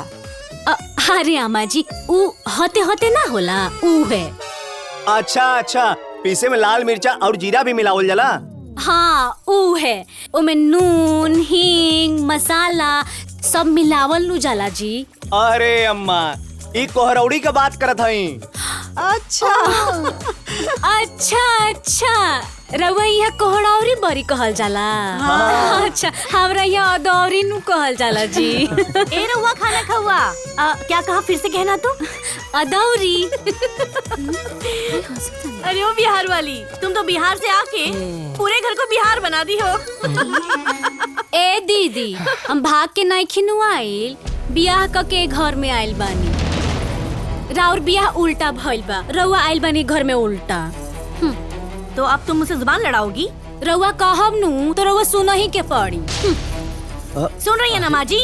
अरे अम्मा जी ऊ होते होते ना होला, ऊ है। अच्छा, पीसे में लाल मिर्चा और जीरा भी मिलावल जाला। हाँ ऊ है, उमें नून हींग मसाला सब मिलावल नु जाला जी। अरे अम्मा ई कोहरौड़ी का बात करत हई। अच्छा रउआ यहाँ कोहड़ौरी बड़ी कहल जाला। हाँ। अच्छा हमरा यहाँ अदौरी नु कहल जाला जी। ए रउआ खाना खउआ। क्या कहा? फिर से कहना तो। अदौरी। अरे ओ बिहार वाली, तुम तो बिहार से आके पूरे घर को बिहार बना दी हो। ए दीदी, हम भाग के नहीं खिनुआइल, बियाह क के घर में आइल बानी। राउर बिया उल्टा भइल बा, रउआ आइल बानी घर में उल्टा। तो अब तुम मुझसे जुबान लड़ाओगी? रउआ कहब नु तो रउआ सुना ही के पड़ी। सुन रही है ना माँ जी?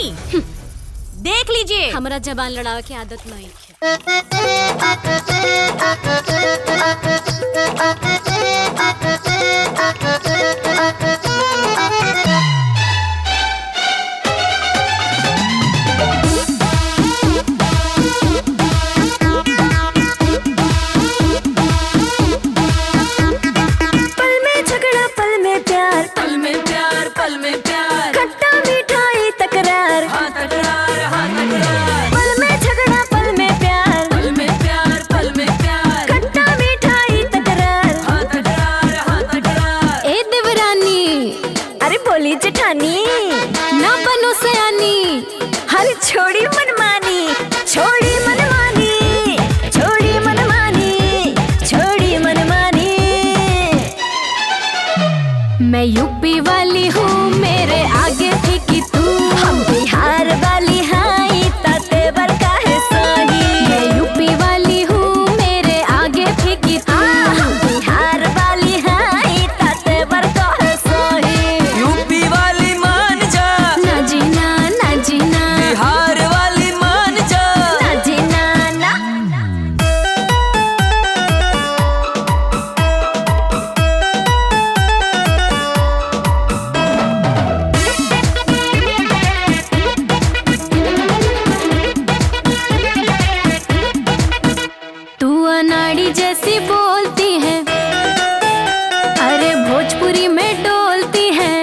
देख लीजिए, हमरा जबान लड़ावे की आदत नहीं है। पल में झगड़ा पल में प्यार, पल में प्यार पल में प्यार, खट्टा मीठाई तकरार, हाँ तकरार हाँ तकरार, पल में झगड़ा पल में प्यार, पल में प्यार पल में प्यार, खट्टा मीठाई तकरार, हाँ तकरार हाँ तकरार। ए देवरानी, अरे बोली जेठानी, ना बनो सयानी, हर छोड़ी मनमानी, छोड़ी मनमानी, छोड़ी मनमानी, छोड़ी मनमानी। मैं यूपी वाली हूँ, मेरे आगे फीकी तू। हम बिहार वाली हाई ताते बर काहे सही। मैं यूपी वाली हूँ, मेरे आगे फीकी तू। हम बिहार वाली हाई ताते बर काहे सही। यूपी वाली मान जा, ना जीना ना जीना, बिहार वाली मान जा, ना जीना ना। तू अनाड़ी जैसी बोलती है, अरे भोजपुरी में डोलती है।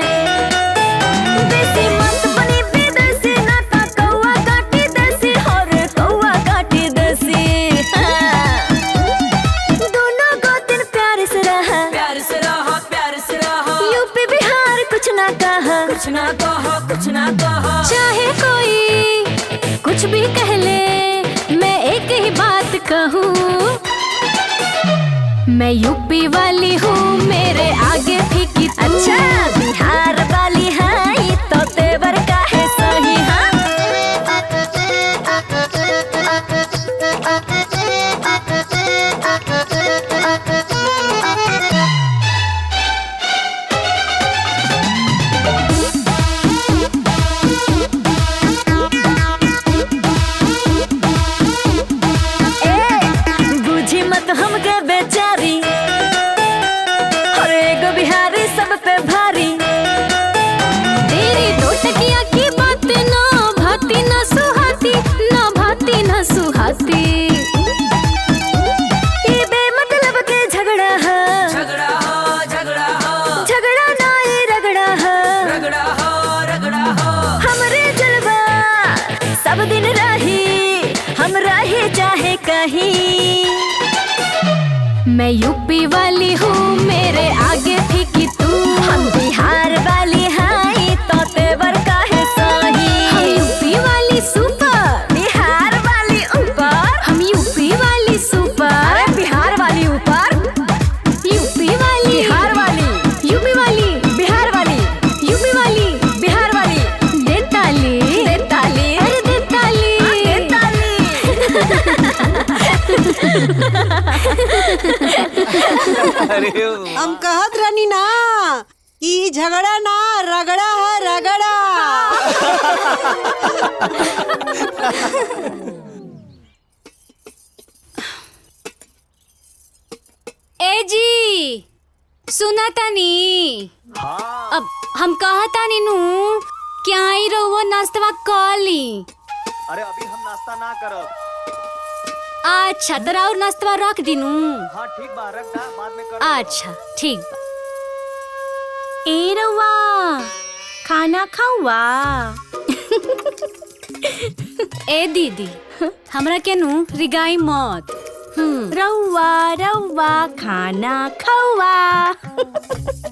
देसी मत बनी विदेशी, ना ता कौवा काटी देसी, और कौवा काटी देसी। हाँ। दोनों को दिन प्यार से रहा, प्यार से रहा प्यार से रहा, यूपी बिहार कुछ ना कहा, कुछ ना कहा कुछ ना कहा। चाहे कोई कुछ भी कह ले, मैं एक ही बात कहूँ। मैं यूपी वाली हूँ, मेरे आगे फीकी तू। अच्छा बिहार वाली हाई तो तेवर काहे सही। हाँ। बुझी मत हमके बेचारी, और एगो बिहारी सब पे भारी। तेरी दो टकिया की बात ना भाती ना सुहाती, ना भाती ना सुहाती। ई बेमतलब के झगड़ा है, झगड़ा हो झगड़ा हो, झगड़ा ना ये रगड़ा है, रगड़ा हो रगड़ा हो। हमरे जलवा सब दिन रही, हम रहे चाहे कहीं। मैं यूपी वाली हूँ, मेरे आगे फीकी तू। हम बिहार वाली हाई तो तेवर काहे सही। हम यूपी वाली सुपर, बिहार वाली ऊपर, हम यूपी वाली सुपर। अरे बिहार वाली ऊपर, यूपी वाली, बिहार वाली, यूपी वाली, बिहार वाली, यूपी वाली। बिहार वाली। देताली देताली, अरे देताली, देताली। हम कहत रहनी ना कि झगड़ा ना रगड़ा है रगड़ा। ए जी सुना तानी। अब हम कहा तानी नू क्या ही रहो नाश्ता कॉली। अरे अभी हम नाश्ता ना करब। अच्छा तरा और नाश्ता रख दिनू। हाँ ठीक बा, रख दा, बाद में कर। अच्छा ठीक बा। ए रउआ खाना खाऊआ। ए दीदी हमरा के नू रिगाई मत। रउआ रउआ खाना खाऊआ।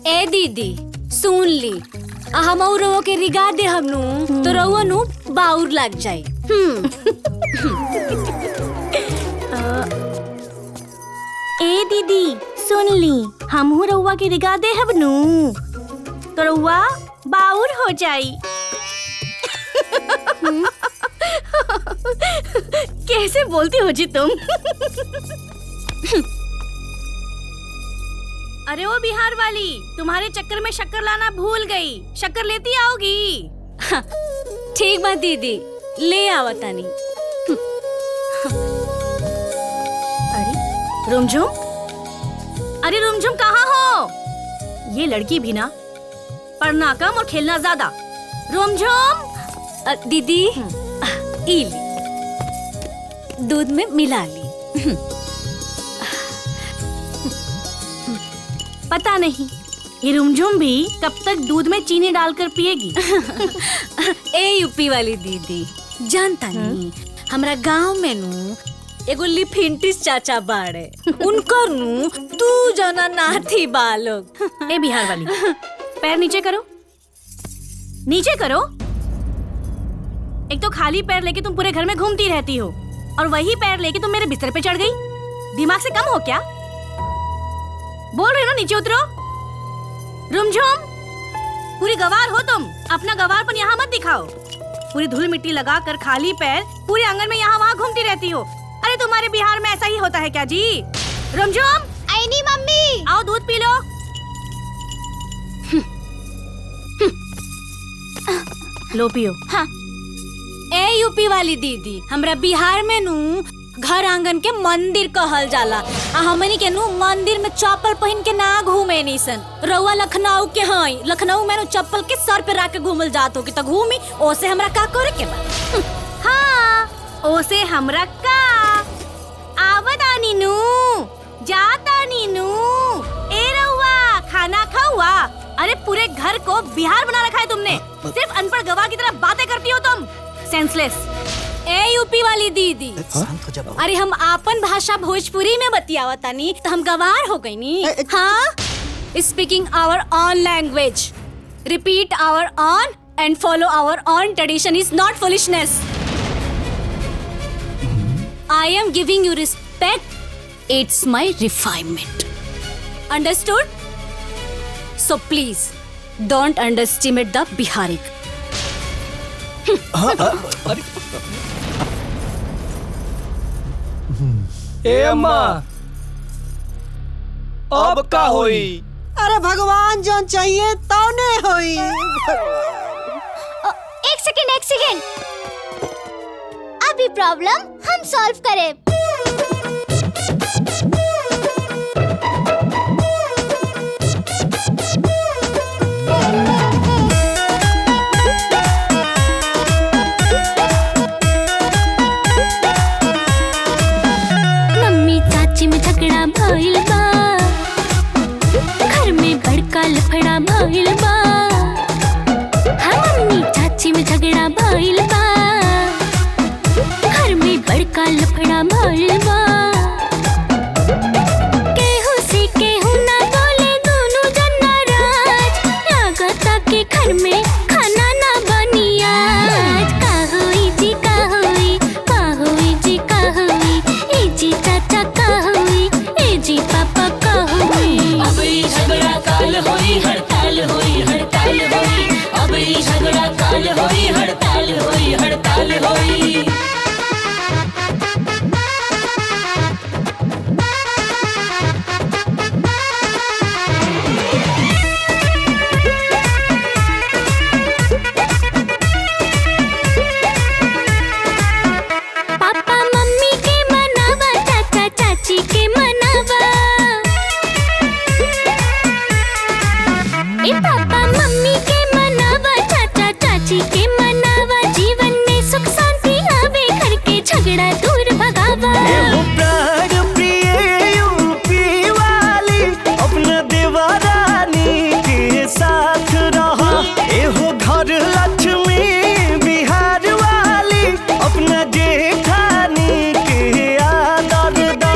ए दीदी सुन ली, हम रउआ के रिगा दे हम नू तो रउआ नू बाउर लग जाए। ए दीदी सुन ली, हमहू रउआ के रिगा दे हबनू तो रउआ बाउर हो जाई। कैसे बोलती हो जी तुम? अरे वो बिहार वाली, तुम्हारे चक्कर में शक्कर लाना भूल गई। शक्कर लेती आओगी? ठीक बात दीदी, ले आवतानी। अरे रुमझुम, अरे रुमझुम कहाँ हो? ये लड़की भी ना, पढ़ना कम और खेलना ज्यादा। रुमझुम। दीदी ई ली, दूध में मिला ली। पता नहीं ये रुमझुम भी कब तक दूध में चीनी डालकर पिएगी। ए यूपी वाली दीदी, जानता नहीं हमरा गांव में नू एगो लिफिंटिस चाचा बाड़े, उनकर नू तू जना नाथी बालोग। ए बिहार वाली, पैर नीचे करो, नीचे करो। एक तो खाली पैर लेके तुम पूरे घर में घूमती रहती हो, और वही पैर लेके तुम मेरे बिस्तर पे चढ़ गई। दिमाग से कम हो क्या? बोल रही हो ना नीचे उतरो। रुमझुम, पूरी गवार हो तुम, अपना गवारपन यहाँ मत दिखाओ। पूरी धूल मिट्टी लगा कर खाली पैर पूरे आंगन में यहाँ वहाँ घूमती रहती हो। अरे तुम्हारे बिहार में ऐसा ही होता है क्या जी? रुमझुम, आई नहीं मम्मी, आओ दूध पी लो। लो पियो। हाँ। ए यूपी वाली दीदी, हमरा बिहार में नू घर आंगन के मंदिर कहल जाला। हमनी के नू मंदिर में चप्पल पहन के ना घूमे नीसन। रउआ लखनऊ के हई, लखनऊ में नू चप्पल के सर पे रख के घूमल जात हो कि त घूमी, ओसे हमरा का करे के बा? हाँ, ओसे हमरा का आवता नीनू, जाता नीनू। ए रउआ, खाना खाऊआ? अरे पूरे घर को बिहार बना रखा है तुमने। सिर्फ अनपढ़ गवार की तरह बातें करती हो तुम, सेंसलेस। ए यूपी वाली दीदी, अरे हम आपन भाषा भोजपुरी में बतियावतानी तो हम गवार हो गई नी। हाँ, speaking our own language, repeat our own and follow our own tradition is not foolishness. I am giving you respect, it's my refinement. Understood? So please don't underestimate the Bihari. ए अम्मा, अब का होई? अरे भगवान जो चाहिए तो नहीं होई। एक सेकेंड, अभी प्रॉब्लम हम सॉल्व करें। मम्मी चाची में झगड़ा भइल बा, घर में बड़का लफड़ा भइल बा। हाँ मम्मी चाची में झगड़ा भइल बा, घर में बड़का लफड़ा भइल बा। केहू से केहू ना बोले, दोनों जन नाराज, लागता के घर में खाना ना बनी आज। का होई जी, का होई, का होई जी, का होई, ए जी चाचा का होई, ए जी पापा का होई। अब ई झगड़ा काल होई, हड़ताल होई, हड़ताल होई। अब ई झगड़ा काल होई, हड़ताल होई, हड़ताल होई। पापा मम्मी के मनावा, चाचा चाची के मनावा। ए पापा मम्मी के मनावा, चाचा चाची के मनावा। जीवन में सुख शांति आवे, घर के झगड़ा दूर भगावा। प्राण प्रिय यूपी वाली, अपना देवरानी के साथ रहा। एहो घर लक्ष्मी बिहार वाली, अपना जेठानी के आदर दा।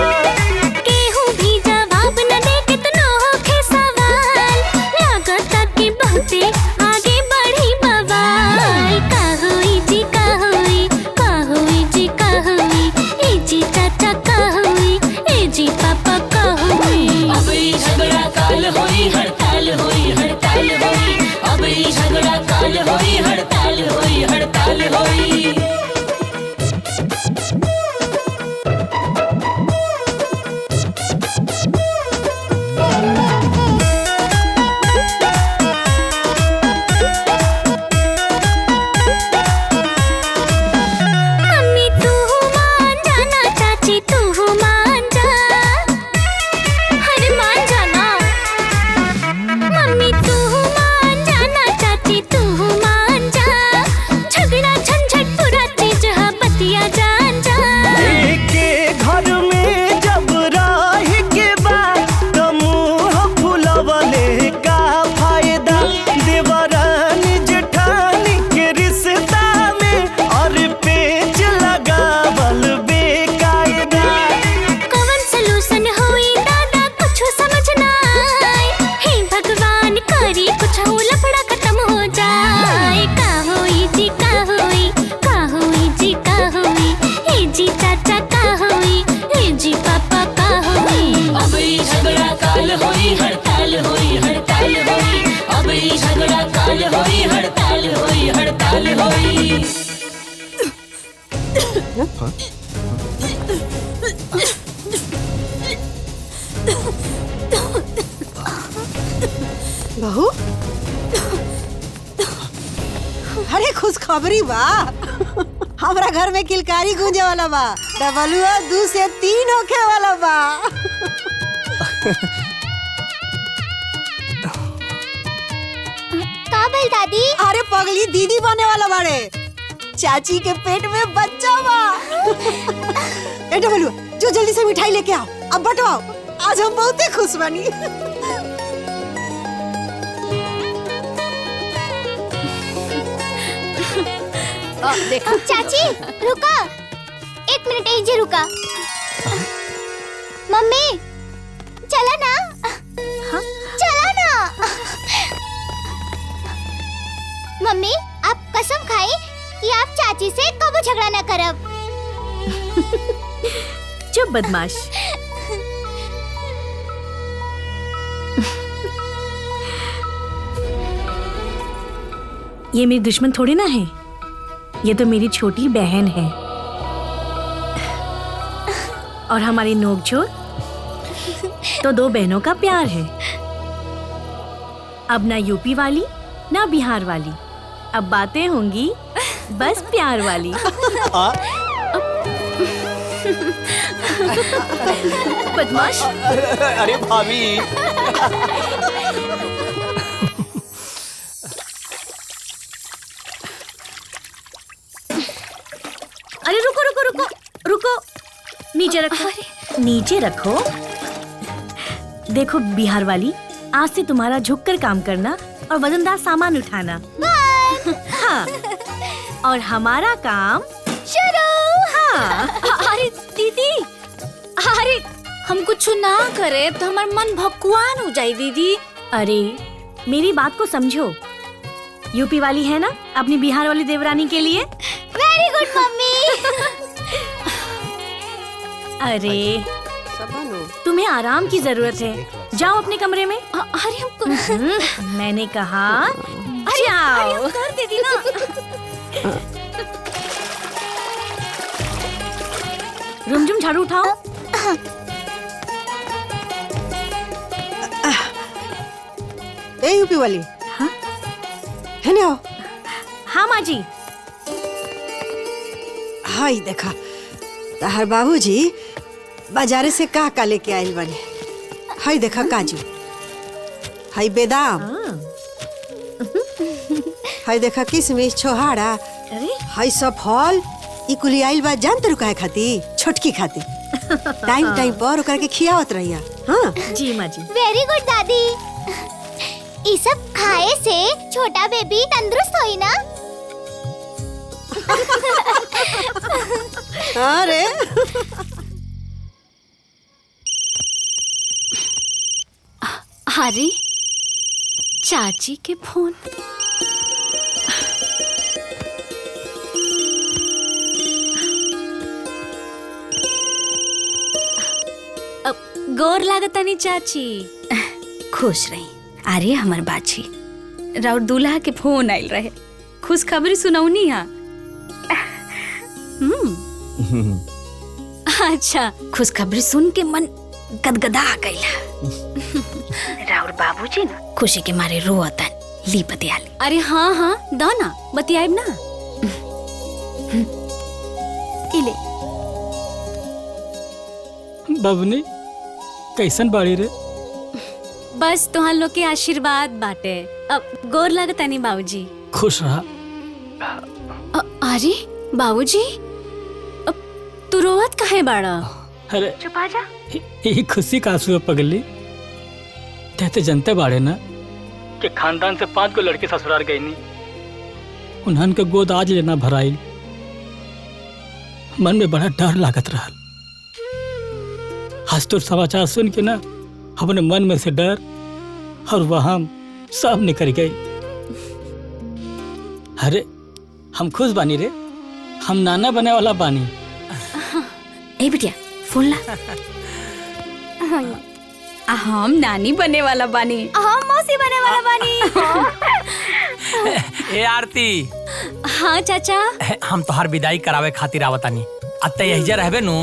केहू भी जवाब न दे, कितनो होखे सवाल, लागता कि बहुते आगे बढ़ी बवाल। का होई जी, का होई, का होई जी, का होई, ए जी चाचा का होई, ए जी पापा का होई। अब ई झगड़ा काल होई, हड़ताल होई, हड़ताल होई। अब ई झगड़ा काल होई, हड़ताल होई, हड़ताल होई। होई अब ई झगड़ा काल होई हड़ताल होई हड़ताल होई बहू अरे खुशखबरी बा हमारा घर में किलकारी गूंजे वाला बा डबलुआ 2 से 3 होखे वाला बा का बोल दादी? अरे पगली दीदी बने वाला बाड़े चाची के पेट में बच्चा बा ए डबलुआ जो जल्दी से मिठाई लेके आओ अब बंटवाओ आज हम बहुत ही खुश बनी देखो चाची रुका 1 मिनट यहीं जे रुका मम्मी चला ना चला ना मम्मी आप कसम खाई कि आप चाची से कबो झगड़ा ना करब चुप बदमाश ये मेरी दुश्मन थोड़ी ना है ये तो मेरी छोटी बहन है और हमारी नोकझोंक तो 2 बहनों का प्यार है अब ना यूपी वाली ना बिहार वाली अब बातें होंगी बस प्यार वाली बदमाश अरे भाभी अरे रुको रुको रुको रुको नीचे रखो नीचे रखो देखो बिहार वाली आज से तुम्हारा झुककर काम करना और वजनदार सामान उठाना हाँ और हमारा काम शुरू हाँ अरे दीदी अरे हम कुछ ना करे तो हमार मन भकुआन हो जाए दीदी। अरे मेरी बात को समझो यूपी वाली है ना अपनी बिहार वाली देवरानी के लिए वेरी गुड मम्मी अरे तुम्हें आराम की जरूरत है जाओ अपने कमरे में अरे हमको मैंने कहा जाओ कर देती ना रुमझुम झाड़ू उठाओ ए यूपी वाली हाँ है ना हाँ माँ जी हाय देखा तहार बाबूजी बाजारे से का लेके आइल बने हाय देखा काजू हाय बेदाम हाय देखा किशमिश छोहाड़ा हाय सब फल ई कुली आइल बा जान तो रुकाए खाती छोटकी खाती टाइम टाइम पर ओकरा के खियावत रहिया हाँ जी माँ जी वेरी गुड दादी ये सब खाए से छोटा बेबी तंदुरुस्त होई ना अरे अरे चाची के फोन गोर लागतानी चाची खुश रही अरे हमर बाछी राउर दूल्हा के फोन आइल रहे खुश खबरी सुनौनी हा अच्छा खुश खबरी सुन के मन गदगदा गइला राउर बाबूजी ना खुशी के मारे रोअतन ली बतियाली अरे हाँ हाँ दो ना बतियाब ना इले बबनी कैसन बाड़ी रे बस तुहार लोग के आशीर्वाद बाटे अब गोर लागतानी बाबूजी खुश रहा अरे बाबूजी तू रोवत काहे बाड़ा अरे चुप आ जा ये खुशी का आंसू है पगली कहते जनते बाड़े ना कि खानदान से 5 को लड़के ससुराल गई नहीं उन्हन के गोद आज लेना भराइल मन में बड़ा डर लागत रहा आज तो समाचार सुन के ना अपने मन में से डर और वहां सब निकल गई अरे हम खुश बानी रे हम नाना बने वाला बानी ए बिटिया फोन ला हम नानी बने वाला बानी हाँ मौसी बने वाला बानी। ए आरती, हाँ चाचा। हम तोहार विदाई करावे खातिर आवतानी। अत्ते यही रहबे नु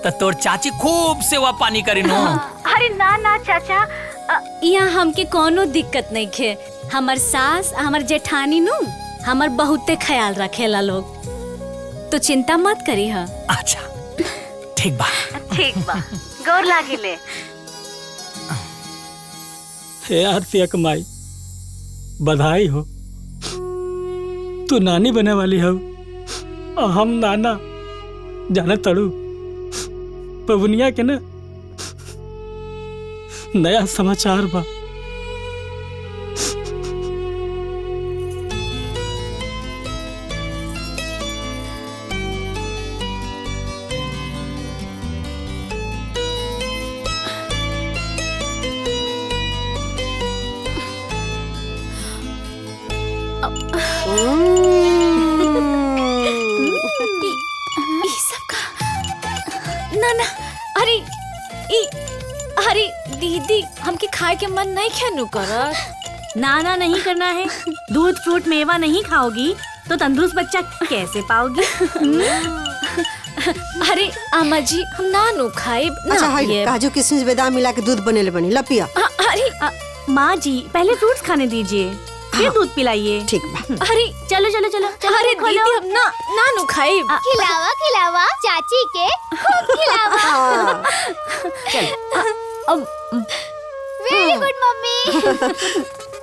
त तोर चाची खूब सेवा पानी करी नु। अरे ना ना चाचा, यहाँ हमके कोनो दिक्कत नहीं खे। हमर सास हमर जेठानी नु हमर बहुते ख्याल रखेला लोग, तो चिंता मत करी। हा अच्छा ठीक बा। ठीक बा, गौर लागिले। हे आरती कमाई, बधाई हो, तू नानी बने वाली हो। हम नाना जाने तड़ू पवनिया के ना नया समाचार बा। ना ना, अरे अरे दीदी, हमके खाए के मन नहीं खेनु करत। नाना नहीं करना है। दूध फ्रूट मेवा नहीं खाओगी तो तंदुरुस्त बच्चा कैसे पाओगी? अरे अम्मा जी, हम नानू खाए ना। अच्छा हाय, काजू किशमिश बादाम मिला के दूध बनेले बनी लपिया। अरे माँ जी, पहले फ्रूट्स खाने दीजिए, फिर दूध पिलाइए। ठीक बा। अरे चलो चलो चलो, चलो अरे दीदी, हम नानू खाए। खिलावा खिलावा चाची के, खूब खिलावा। अब वेरी गुड मम्मी।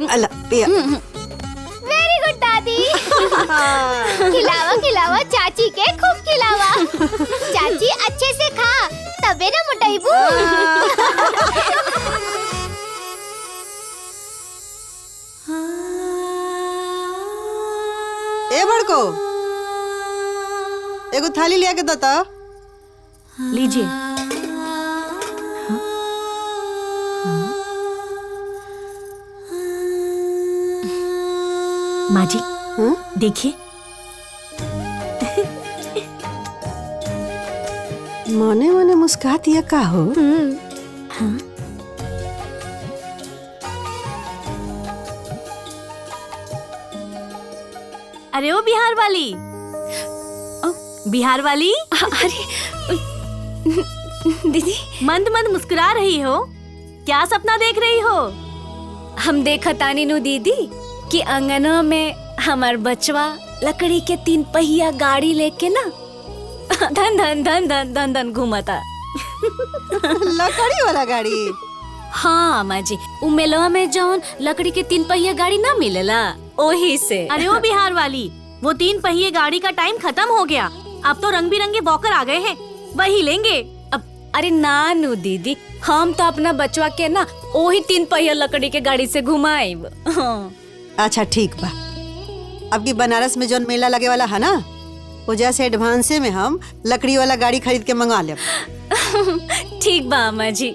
अल्लाह पिया। वेरी गुड दादी। खिलावा खिलावा चाची के, खूब खिलावा। चाची अच्छे से खा, तबे ना मोटाइबू। ए बड़को, एगो थाली लिया के दता। लीजिए। माँ जी देखिए। मने मने मुस्काती है का हो? अरे ओ बिहार वाली, बिहार वाली। अरे दीदी, मंद मंद मुस्कुरा रही हो, क्या सपना देख रही हो? हम देखा तानी नु दीदी कि अंगना में हमार बचवा लकड़ी के 3 पहिया गाड़ी लेके ना धन धन धन धन धन धन घूमता। लकड़ी वाला गाड़ी? हाँ अम्मा जी, उ मेलवा में जौन लकड़ी के 3 पहिया गाड़ी ना मिलेला, ओही से। अरे ओ बिहार वाली, वो 3 पहिए गाड़ी का टाइम खत्म हो गया। अब तो रंग बिरंगे वॉकर आ गए हैं, वही लेंगे। अरे नानू दीदी, हम तो अपना बचवा के ना ओही 3 पहिया लकड़ी के गाड़ी से घुमाएब। हाँ। अच्छा ठीक बा। अब की बनारस में जौन मेला लगे वाला है ना, वजह से एडवांसे में हम लकड़ी वाला गाड़ी खरीद के मंगा लेब। ठीक बा अम्मा जी।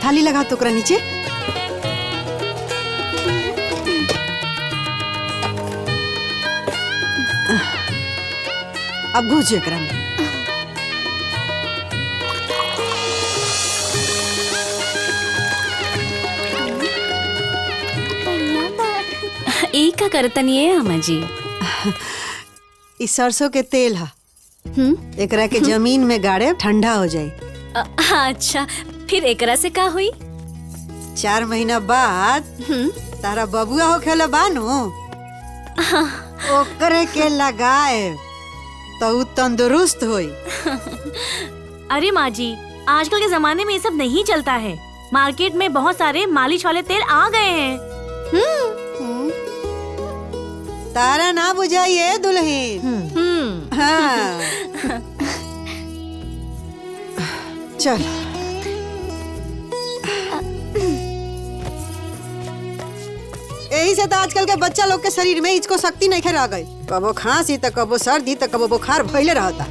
थाली लगा तो ओकरा नीचे। अब घुस जा एकरा में। ई का करतनी है अम्मा जी? ई सरसों के तेल है, एकरा के जमीन में गाड़े ठंडा हो जाए। अच्छा, फिर एकरा से का हुई? 4 महीना बाद तारा बबुआ हो खेला बानू, ओकरे के लगाए तो उ तंदुरुस्त होई। अरे माँ जी, आजकल के जमाने में ये सब नहीं चलता है। मार्केट में बहुत सारे मालिश वाले तेल आ गए हैं। तारा ना बुझाइए दुल्हन। हाँ। चल यही यही से तो आजकल के बच्चा लोग के शरीर में इसको शक्ति नहीं रह गई। कबो खांसी तो कबो सर्दी तो कबो बुखार भइले रहता।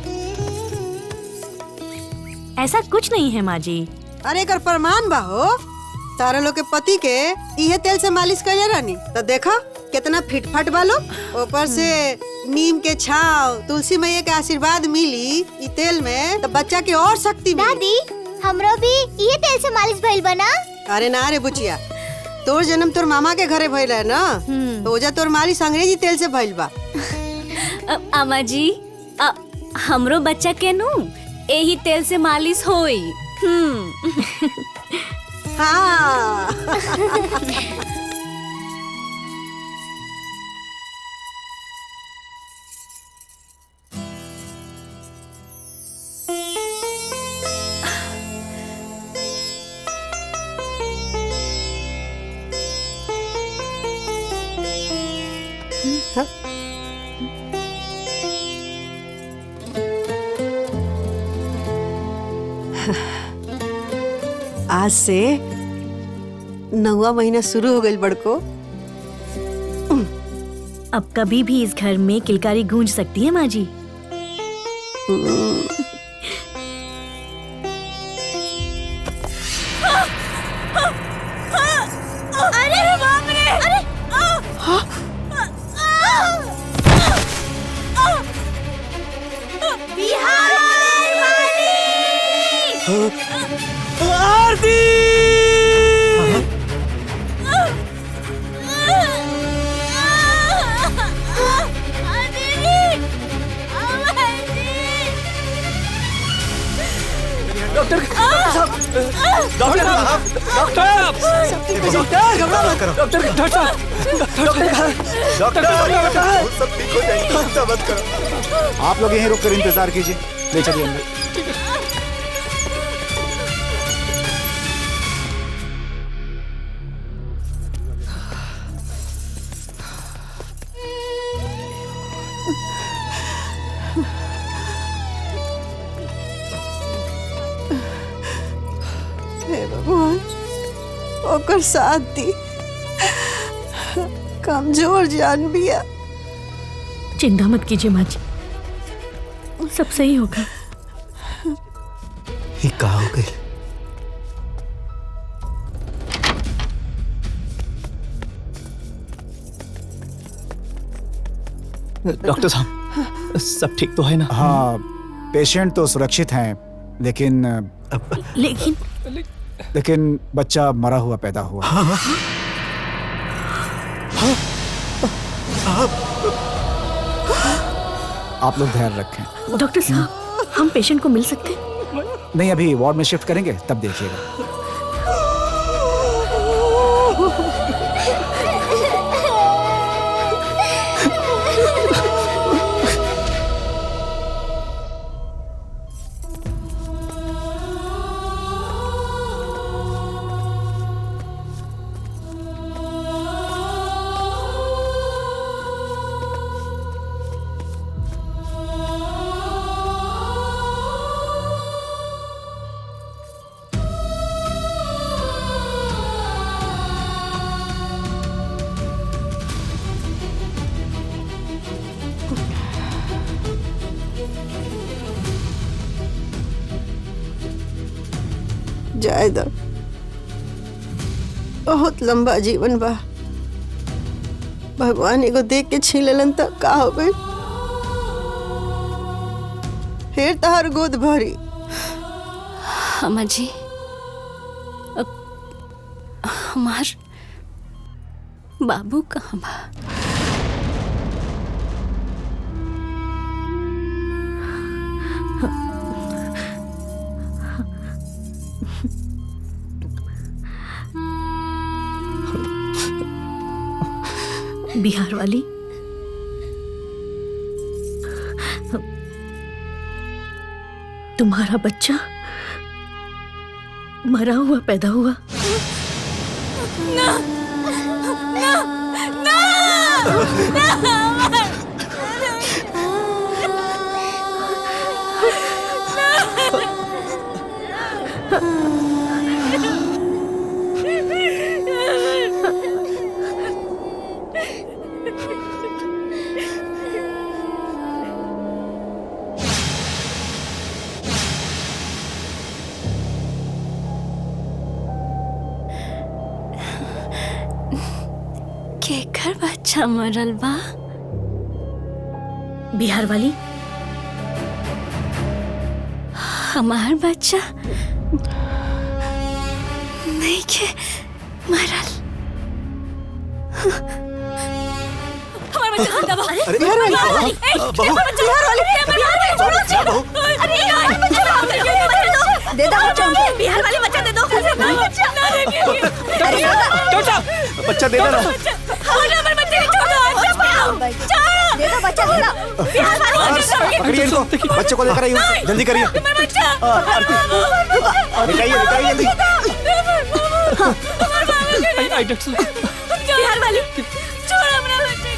ऐसा कुछ नहीं है माँ जी। अरे एकर प्रमाण बा हो। तारा लोग के पति के इहे तेल से मालिश कैले रहनी तो देखा कितना फिटफाट बालो। ऊपर से नीम के छाव, तुलसी मैया के आशीर्वाद मिली ई तेल में तो बच्चा के और शक्ति मिली। दादी हमरो भी ये तेल से मालिश भइल बना। अरे ना रे बुचिया, तोर जन्म तोर मामा के घरे भइल है ना, तो ओजा तोर मालिश अंग्रेजी तेल से भइल बा। अम्मा जी हमरो बच्चा के नु यही तेल से मालिश होई। हाँ। आज से 9वां महीना शुरू हो गई बड़को। अब कभी भी इस घर में किलकारी गूंज सकती है माँ जी। अरे बाप रे! अरे बिहार आरती! डॉक्टर साहब, डॉक्टर साहब, डॉक्टर घबरा मत करो। डॉक्टर साहब, डॉक्टर सब ठीक हो जाएंगे, चिंता मत करो। आप लोग यहीं रुक कर इंतजार कीजिए, ले चलिए अंदर। हे भगवान, ओकर साथ दी। कमजोर जान बिया। चिंता मत कीजिए माँ जी, सब सही होगा। ये कहा हो गई? डॉक्टर साहब, सब ठीक तो है ना? हाँ, पेशेंट तो सुरक्षित हैं, लेकिन लेकिन बच्चा मरा हुआ पैदा हुआ। आप लोग ध्यान रखें। डॉक्टर साहब, हम पेशेंट को मिल सकते हैं? नहीं, अभी वार्ड में शिफ्ट करेंगे तब देखिएगा। जायदा बहुत लंबा जीवन बा। भगवान एगो देख के छीन लेलन त का हो गई। फिर तहर गोद भरी। अम्मा जी, हमार बाबू कहाँ बा? बिहार वाली, तुम्हारा बच्चा मरा हुआ पैदा हुआ। ना, ना, ना, केकर बच्चा मरल बा? बिहार वाली, हमार बच्चा नहीं के मरल। हमार बच्चा जिंदा बा। अरे बिहार वाली, बहू, बिहार वाली, बहू, अरे यार बच्चा दे दो, बच्चा बिहार वाली बच्चा दे दो। बच्चा दे दो ना। हमारे बच्चे को छोड़ दो, दे दो बच्चा, दे दो। बिहार वाली बच्चा पकड़िए इनको, बच्चे को लेकर आइए, जल्दी करिए। निकालिए निकालिए जल्दी। आई डॉक्टर साहब। बिहार वाली छोड़ अपना बच्चे,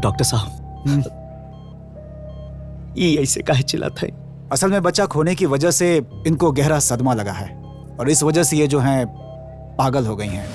डॉक्टर साहब, ये ऐसे काहे चिल्लाता है? असल में बच्चा खोने की वजह से इनको गहरा सदमा लगा है और इस वजह से ये जो हैं पागल हो गई हैं।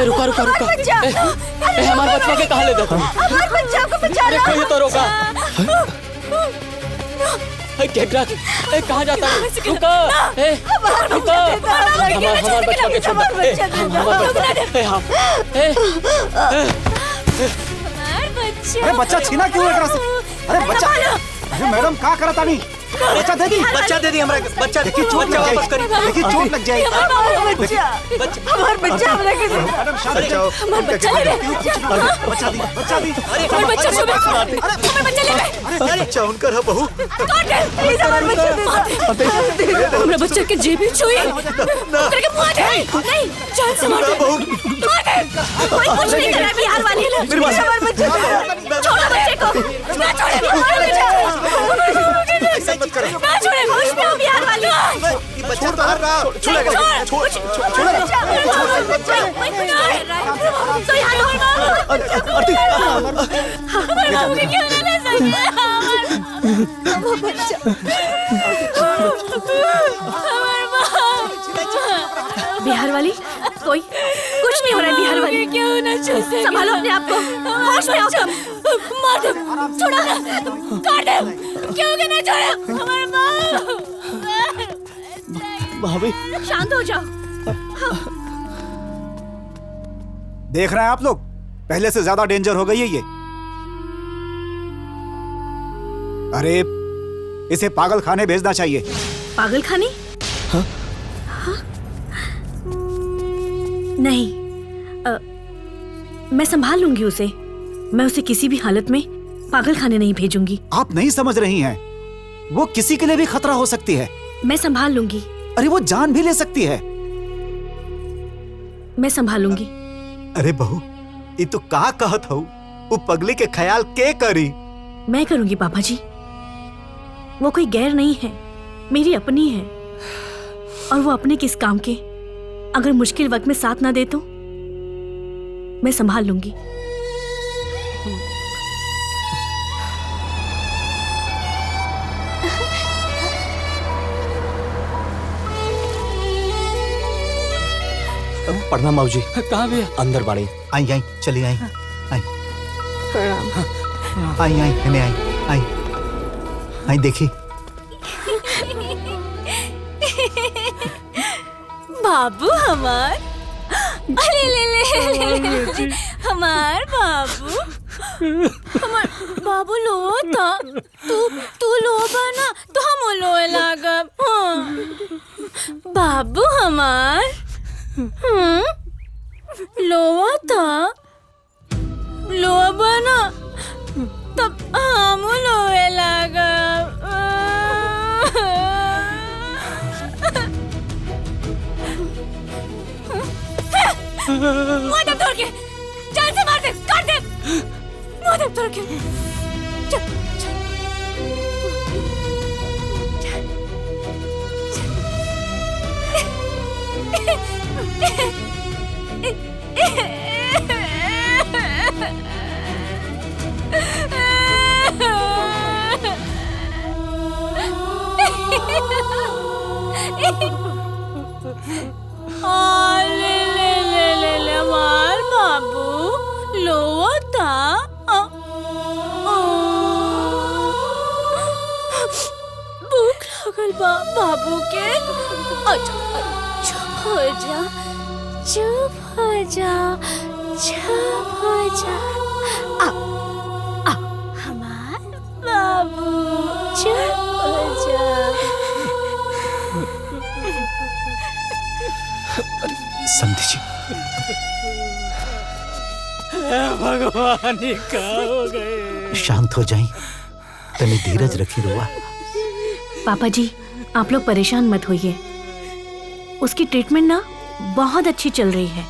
रुका रुका रुका, हमारे बच्चों के कहाँ ले जाता हूँ? हमारे बच्चा को बचा लो। कोई तो रोका। केकरा, कहाँ जाता है? रुका, रुका, हमारे बच्चों के छोड़ अरे बच्चा छीना क्यों एक से? अरे बच्चा, अरे मैडम क्या करा तानी? बच्चा दे दी हमरा, बच्चा देखिए चोट लग जाएगी, देखिए चोट लग जाएगी। हमारे बच्चा हमरा के मैडम शांत जाओ, हमारे बच्चा ले बच्चा दी, बच्चा दी। अरे हमारे बच्चा ले हमारे बच्चा ले अरे बच्चा उनका है बहू। प्लीज हमारे बच्चा दे दो। हमरा बच्चा के जेबी छुई, तेरे के मुंह दे नहीं, जान से मार दे बहू, मार दे। कोई कुछ नहीं कर रहा बिहार वाली, हमारे बच्चे छोड़ो बच्चे को, ना छोड़े हमारे बच्चा, ऐसा मत करो, ना छोड़े खुश ना बिहार वाली। ये बच्चा बाहर रहा, छोड़ छोड़ छोड़ तो यहाँ हमारे बाबू के क्यों ना ले सकते? वो बच्चा बिहार वाली, कोई कुछ नहीं हो रहा है बिहार वाली, क्यों ना संभालो अपने आप को, होश में आओ तुम, मार दो, छोड़ो ना, काट दो, क्यों के ना छोड़ो हमारे भाभी शांत हो जाओ। देख रहे हैं आप लोग, पहले से ज्यादा डेंजर हो गई है ये। अरे इसे पागल खाने भेजना चाहिए। पागल खाने? हाँ? नहीं, मैं संभाल लूंगी उसे, मैं उसे किसी भी हालत में पागल खाने नहीं भेजूंगी। आप नहीं समझ रही हैं, वो किसी के लिए भी खतरा हो सकती है। मैं संभाल लूंगी। अरे वो जान भी ले सकती है। मैं संभालूंगी। अरे बहू, ये तो का कहत हूँ, वो पगली के ख्याल के करी? मैं करूंगी पापा जी, वो कोई गैर नहीं है, मेरी अपनी है और वो अपने किस काम के। अगर मुश्किल वक्त में साथ ना दे तो मैं संभाल लूंगी। प्रणाम बाबूजी। कहाँ भी अंदर बाड़ी। आई आई चली आई आई प्रणाम। आई आई इन्हें आई आई आई देखी। बाबू हमार, अरे ले हमार बाबू, हमार बाबू लो था। तू लो बना तो हम लो लागब। बाबू हमार लोआ था, लोआ बना तब हम लोए लागब। मुँह तोड़ के जान से मार दे, काट दे मुँह तोड़ के। चल ले मार बाबू लोता। भूख लगल बाबू के। चुप हो जा, चुप हो जा, चुप हो जा। हमार बाबू चुप हो जा। समझी जी। भगवान ये क्या हो गए। शांत हो जाई, तनी धीरज रखी रुआ। पापा जी आप लोग परेशान मत होइए। उसकी ट्रीटमेंट ना बहुत अच्छी चल रही है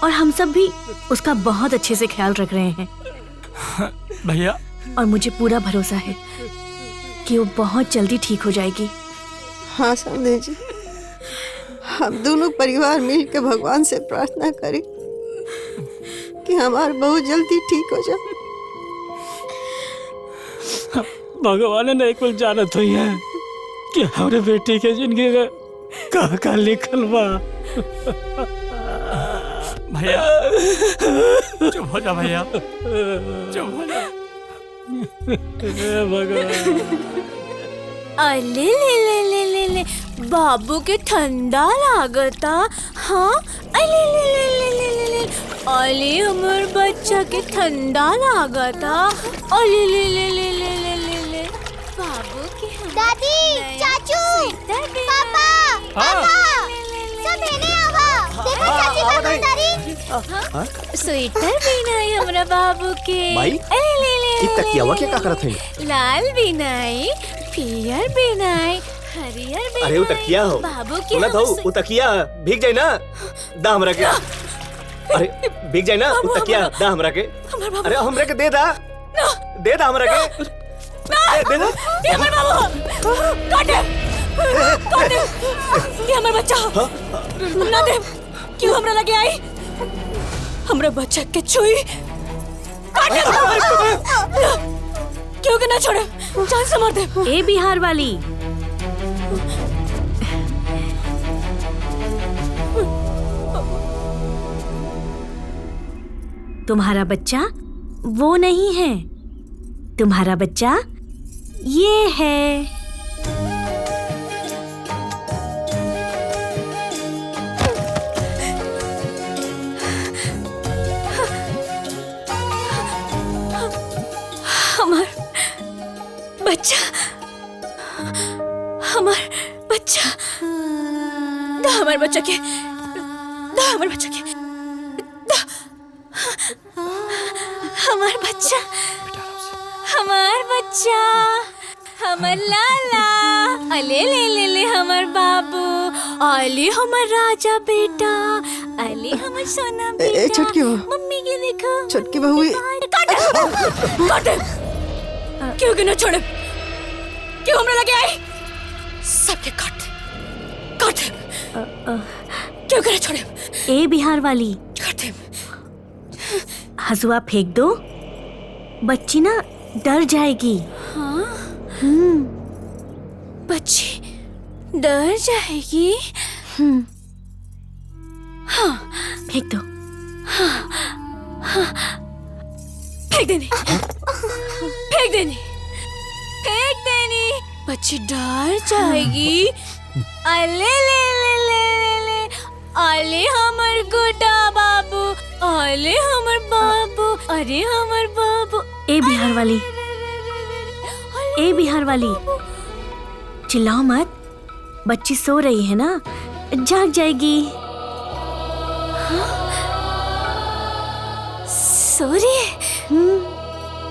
और हम सब भी उसका बहुत अच्छे से ख्याल रख रहे हैं भैया। और मुझे पूरा भरोसा है कि वो बहुत जल्दी ठीक हो जाएगी। हाँ समझे जी, हम दोनों परिवार मिल के भगवान से प्रार्थना करें कि हमार बहू जल्दी ठीक हो जाए। भगवान ने एक बार जानत हुई है कि हमारे बेटी के जिंदगी में का लिखल बा। भैया चुप हो जा भैया, चुप हो जा। भगवान अले ले बाबू के ठंडा लागता। हाँ अले ले अले हमर बच्चा के ठंडा लागता। अले ले बाबू के दादी, चाचू, पापा, पापा, सब इन्हें आवा। देखो चाची का खरीदारी। स्वेटर बिनाई हमरा बाबू के। भाई ले तकियावा के का करत है। लाल बिनाई, पियर बिनाई, हरियर बिनाई। अरे वो तकिया हो बाबू के। सुना था वो तकिया भीग जाए ना दा हमरा के। अरे भीग जाए ना वो तकिया दा हमरा के। अरे हमरा के दे दा, दे दा हमरा के। दे दा ये हमर बाबू काटे ये हमर बच्चा ना दे। क्यों हमरा लगे आई? हमरा बच्चा के छुई काटे। क्यों के ना छोड़े, जान से मार दे। ए बिहार वाली, तुम्हारा बच्चा वो नहीं है, तुम्हारा बच्चा ये है। हमार बच्चा, हमार बच्चा, दा हमार बच्चा के, दा हमार बच्चा के, दा हमार बच्चा, हमार बच्चा, हमार लाला। अले ले हमार बाबू, अले हमार राजा बेटा, अले हमार सोना बेटा। छुटकी बहू, मम्मी के देखो, छुटकी बहू काटे क्यों के ना छोड़े? क्यों हमरा लगे आई? सबके काट क्यों करे छोड़े? ए बिहार वाली, काटे हसुआ फेंक दो, बच्ची ना डर जाएगी। हाँ? बच्ची डर जाएगी? हाँ फेंक दो। हाँ, फेंक देनी, फेंक देनी, फेंक देनी। बच्ची डर जाएगी। अले ले ले ले ले ले, अले हमर गोटा बाबू, अले हमर बाबू, अरे हमर बाबू। ए बिहार वाली, ए बिहार वाली, चिल्लाओ मत, बच्ची सो रही है ना, जाग जाएगी। सो रही है?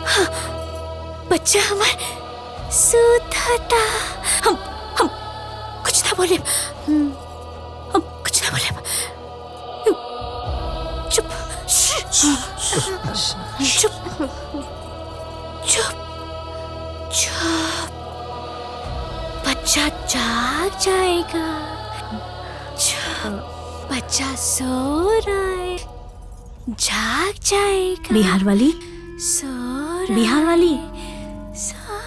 हाँ, बच्चा हमार सूता था। हम कुछ ना बोले, हम कुछ ना बोले। चुप चुप चुप चुप। बच्चा जाग जाएगा। चुप, बच्चा सो रहा है, जाग जाएगा। बिहार वाली, सो बिहार वाली,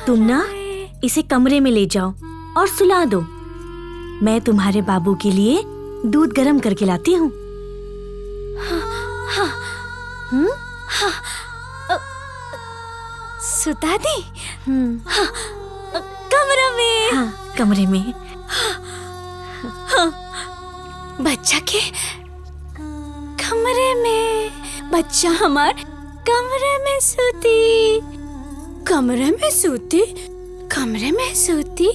तुम ना इसे कमरे में ले जाओ और सुला दो। मैं तुम्हारे बाबू के लिए दूध गर्म करके लाती हूँ। सुता दी? हाँ, कमरे में? हाँ, कमरे में। हाँ, बच्चा के कमरे में? बच्चा हमार कमरे में सूती, कमरे में सूती, कमरे में सूती।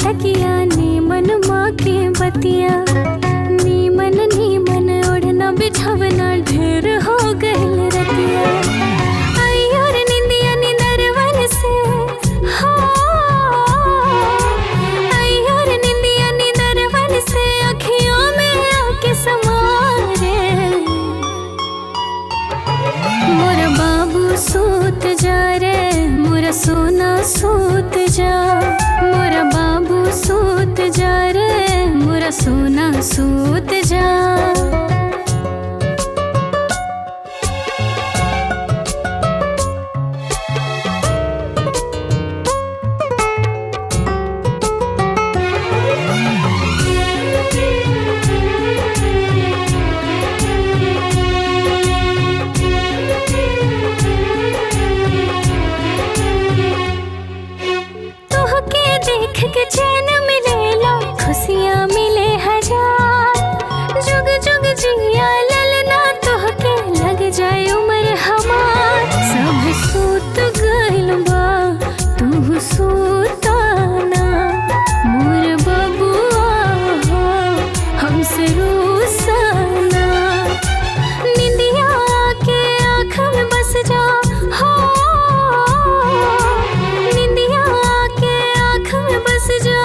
तकिया नीमन माँ के बतिया, नीमन नीमन ओढ़ना बिछावना ढेर हो गइल रतिया। आई और निंदिया निंदरवन से, हाँ, आई और निंदिया निंदरवन से अखियों में आके समारे। मोर बाबू सूत जा रे, मोर सोना सूत जा, मोर बाबू सूत जा रे, मोर सोना सूत जा। के चैन मिलेला, खुशियाँ मिले हजार, जुग जुग जिया ललना तोहके लग जाए उम्र हमार। सब सूत गइल बा, तू सूताना, मोर बबुआ हो हमसे रूसाना। निंदिया के आँख में बस जा, हो निंदिया के आँख में बस जा।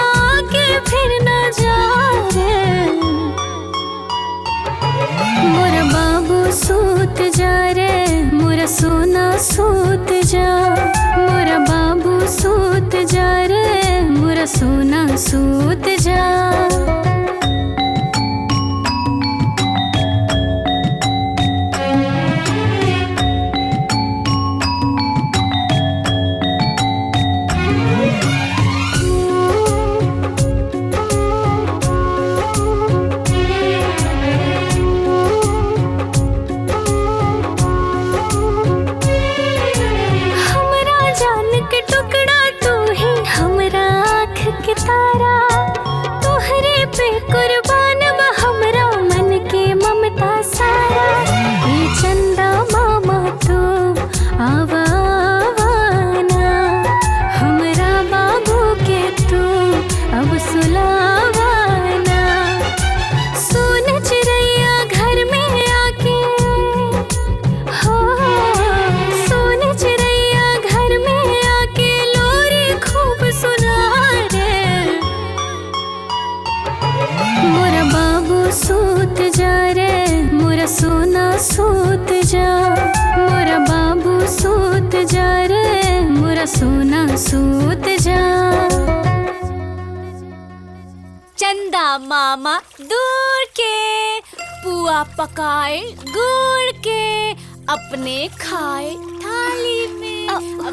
मामा दूर के, पुआ पकाए गुड़ के, अपने खाए थाली में,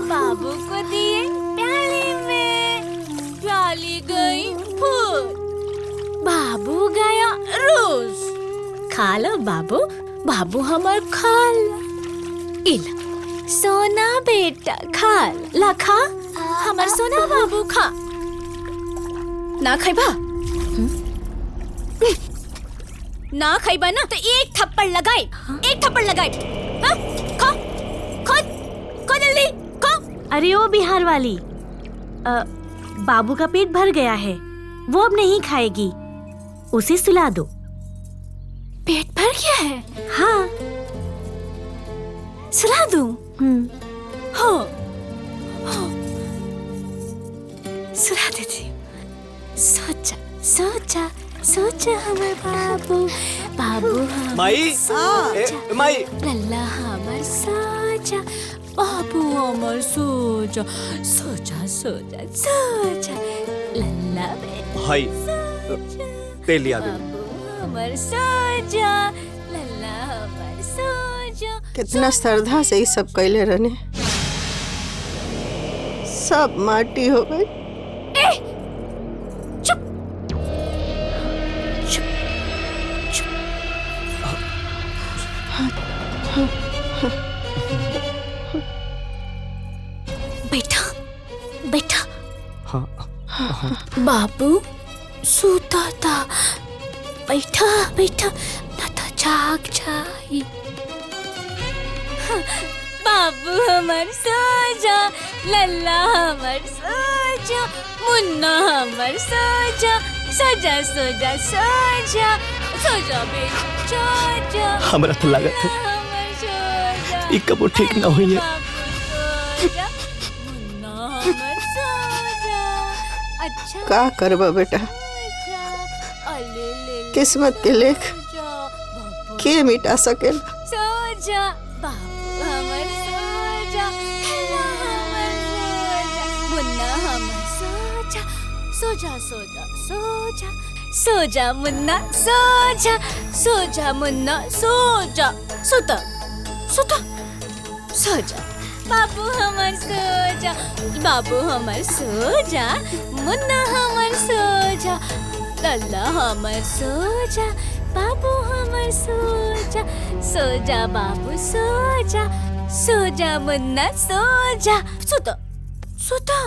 बाबू को दिए प्याली में, प्याली गई फूल, बाबू गया रोज। खा लो बाबू, बाबू हमार खा लो। इला सोना बेटा खा ला, खा हमार सोना बाबू खा। ना खाइबा ना खाइबा ना तो एक थप्पड़ लगाए, एक थप्पड़ लगाए। हाँ? खा खा खा जल्दी खा। अरे ओ बिहार वाली, बाबू का पेट भर गया है, वो अब नहीं खाएगी, उसे सुला दो। पेट भर गया है? हाँ। सुला दूं? हाँ हाँ सुला देती। सोचा सोचा सोचा हमार बाबू, बाबू हमार माई, सोचा, माई। लल्ला हमार सोचा, बाबू हमार सोचा, सोचा सोचा सोचा, लल्ला बेटा हाय तेल लिया दे। हमार सोचा, लल्ला हमार सोचा। कितना श्रद्धा से ही सब कैले रहने, सब माटी हो गई। बेटा बेटा, बाबू सूता था, बैठा बैठा ना तो जाग जाए। बाबू हमार सो जा, लल्ला हमार सो जा, मुन्ना हमार सो जा, सो जा सो जा सो जा, सो जा बेटा सो जा। हमरा तो लागत है ये कबो ठीक ना हुई है। का करबा बेटा, किस्मत के लेख के मिटा सकेला। सो जा बाबू हमर सो जा, लल्ला हमर सो जा, मुन्ना हमर सो जा, सो जा सो जा सो जा, सो जा मुन्ना सो जा, सो जा मुन्ना सो जा, सोता सोता सो जा, बाबू हमर सो जा, बाबू हमर सो जा, मुन्ना हमर सो जा, लल्ला हमर सो जा, बाबू हमर सो जा, सो जा बाबू सो जा, सो जा मुन्ना सो जा, सोता सोता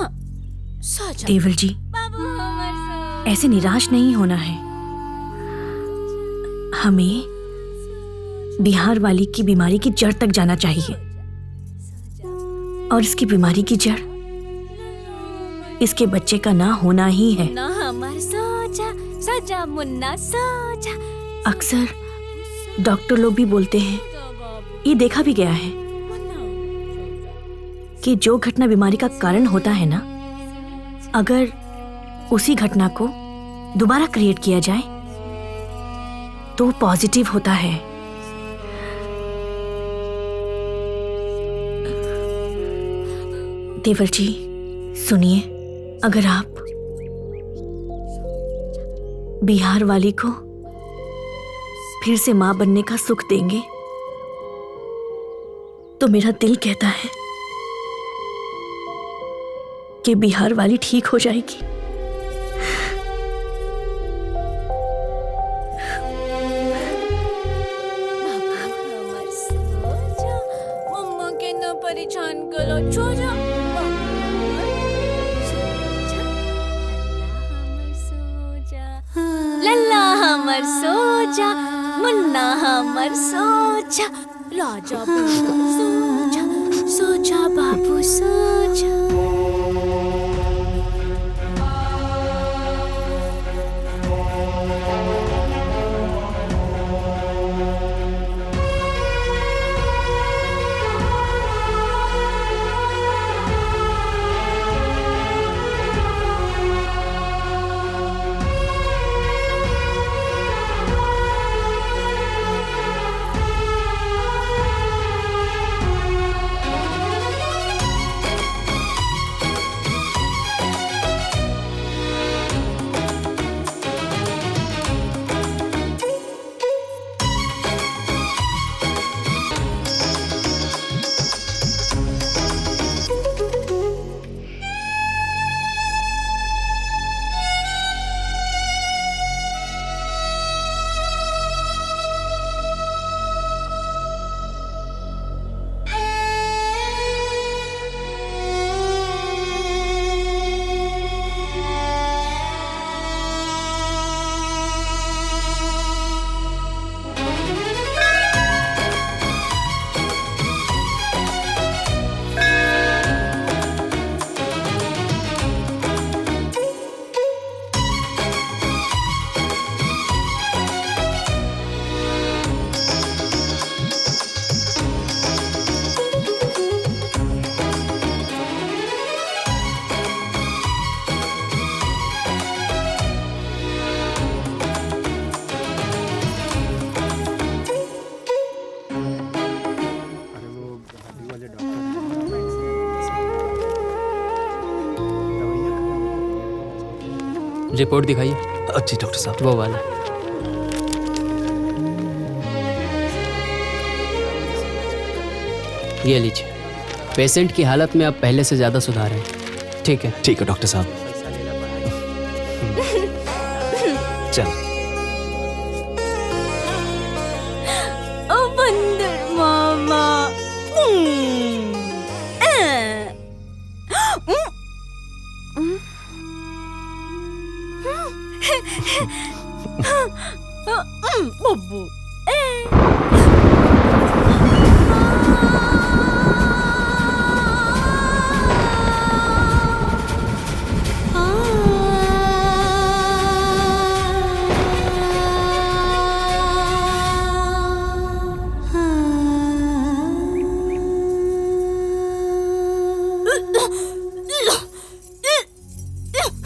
सो जा। देवल जी, बाबू हमर सो ऐसे निराश नहीं होना है। हमें बिहार वाली की बीमारी की जड़ तक जाना चाहिए, और इसकी बीमारी की जड़ इसके बच्चे का ना होना ही है। ना हमर सो जा मुन्ना सो जा। अक्सर डॉक्टर लोग भी बोलते हैं, ये देखा भी गया है कि जो घटना बीमारी का कारण होता है ना, अगर उसी घटना को दोबारा क्रिएट किया जाए तो पॉजिटिव होता है। देवर जी सुनिए, अगर आप बिहार वाली को फिर से मां बनने का सुख देंगे तो मेरा दिल कहता है कि बिहार वाली ठीक हो जाएगी। हमर सो जा, मम्मा के न परेशान करो, छो जा। लल्ला हमर सो जा, मुन्ना हमर सो जा, राजा बेटा सो जा बाबू सो जा। रिपोर्ट दिखाइए। अच्छी डॉक्टर साहब। वो वाला। ये लीजिए। पेशेंट की हालत में अब पहले से ज्यादा सुधार है। ठीक है। ठीक है डॉक्टर साहब। चल। ओ बंदर मामा। बब्बू।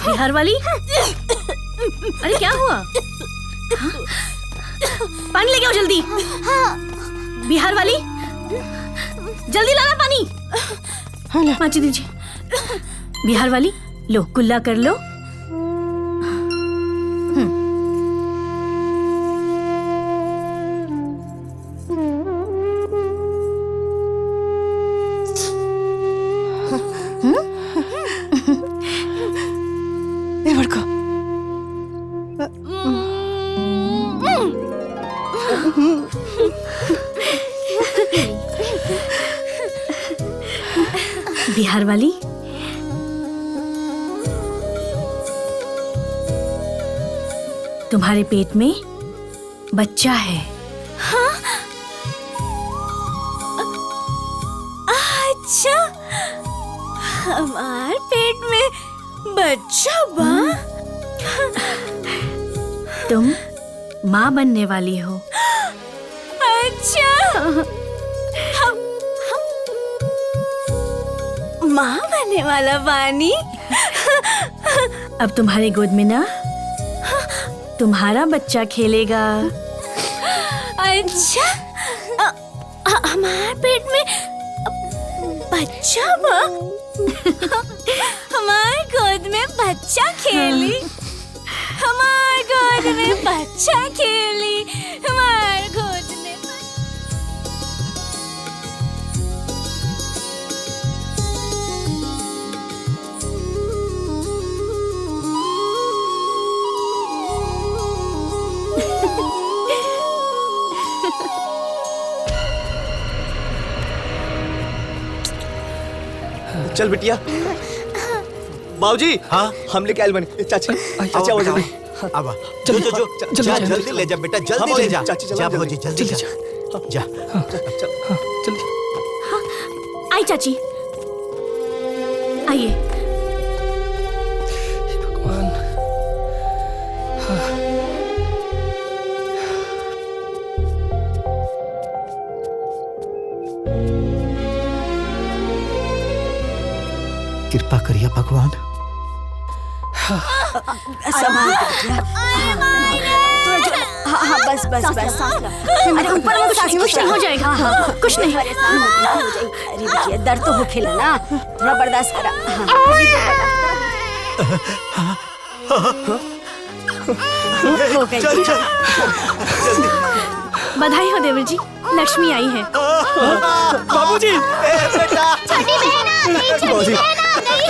बिहार वाली, अरे क्या हुआ? हाँ? पानी लेके आओ जल्दी। बिहार वाली, जल्दी लाना पानी। माची दीजिए। बिहार वाली, लो कुल्ला कर लो। बिहार वाली, तुम्हारे पेट में बच्चा है। हाँ? अच्छा, हमारे पेट में बच्चा बा? तुम माँ बनने वाली हो। अच्छा, हम माँ बनने वाला बानी? अब तुम्हारे गोद में ना तुम्हारा बच्चा खेलेगा। अच्छा, हमारे पेट में बच्चा बा? हमारे गोद में बच्चा खेली, हमारे गोद में बच्चा खेली, हमारे गोद में। चल बिटिया। बाबूजी। हाँ हम लेके आयल बने। चाची अच्छा हो जल्दी। अब जो जल्दी ले जा बेटा, जल्दी ले जा। जा भौजी जल्दी जा। जा जल्दी। आई चाची, आइए। भगवान। कृपा करिए भगवान। हाँ बस बस बस। अरे ऊपर में कुछ नहीं हो जाएगा। हाँ, कुछ नहीं। अरे बिटिया दर्द तो हो खेला ना, थोड़ा बर्दाश्त करा। हो गई। बधाई हो देवर जी, लक्ष्मी आई है। बाबूजी। छोटी बहन आ गई, छोटी बहन आ गई।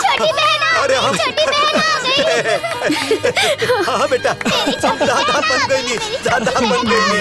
छोटी बहन आ गई, छोटी बहन आ गई। हाँ बेटा, दादा बन गई, दादा बन गई।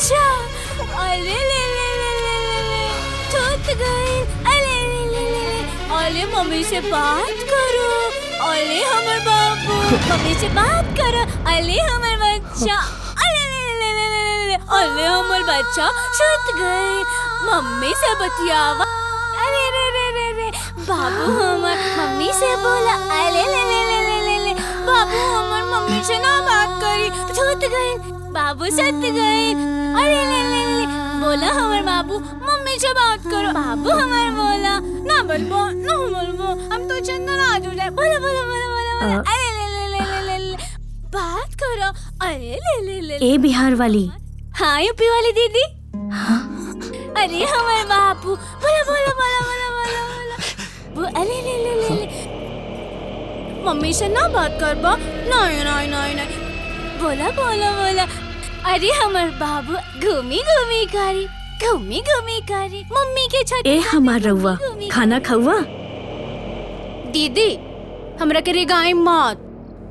बच्चा अरे ले ले ले ले ले ले छूट गई अरे ले ले ले ले अरे मम्मी से बात करो अरे हमर बाबू मम्मी से बात करो अरे हमर बच्चा अरे ले ले ले ले ले अरे हमर बच्चा छूट गई मम्मी से बतियावा अरे रे रे रे रे बाबू हमर मम्मी से बोला अरे ले ले ले ले ले ले बाबू हमर मम्मी से ना बात करी छूट गई बाबू सत गए अरे ले ले ले बोला हमर बाबू मम्मी से बात करो बाबू हमर बोला ना बोलबो ना बोलबो हम तो चंदन आज हो जाए बोला बोला बोला बोला अरे ले ले ले ले ले बात करो अरे ले ले ले ए बिहार वाली हाँ यूपी वाली दीदी अरे हमर बाबू बोला बोला बोला बोला बोला बोला अरे ले ले ले ले मम्मी से ना बात करबो नहीं नहीं नहीं नहीं बोला बोला बोला अरे हमर बाबू घूमी घूमी करी मम्मी के छत ए हमार रउआ खाना खउआ दीदी हमरा के रिगाई मत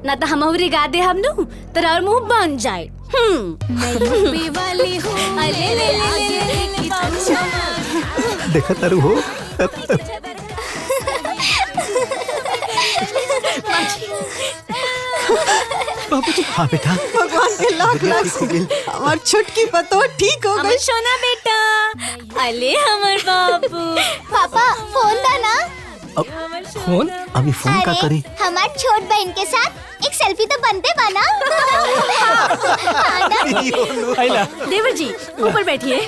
ना तो हम रिगा दे हम नु तेरा और मुंह बन जाए मैं यूपी वाली हूँ अरे ले ले ले देखा तारू हो बाबूजी हाँ बेटा भगवान के लाख लाख हमार छुटकी पतो ठीक हो गई सोना बेटा अले हमर बाबू पापा फोन था ना फोन अभी फोन का करी हमार छोट बहन के साथ एक सेल्फी तो बनते बना देवर जी ऊपर बैठिए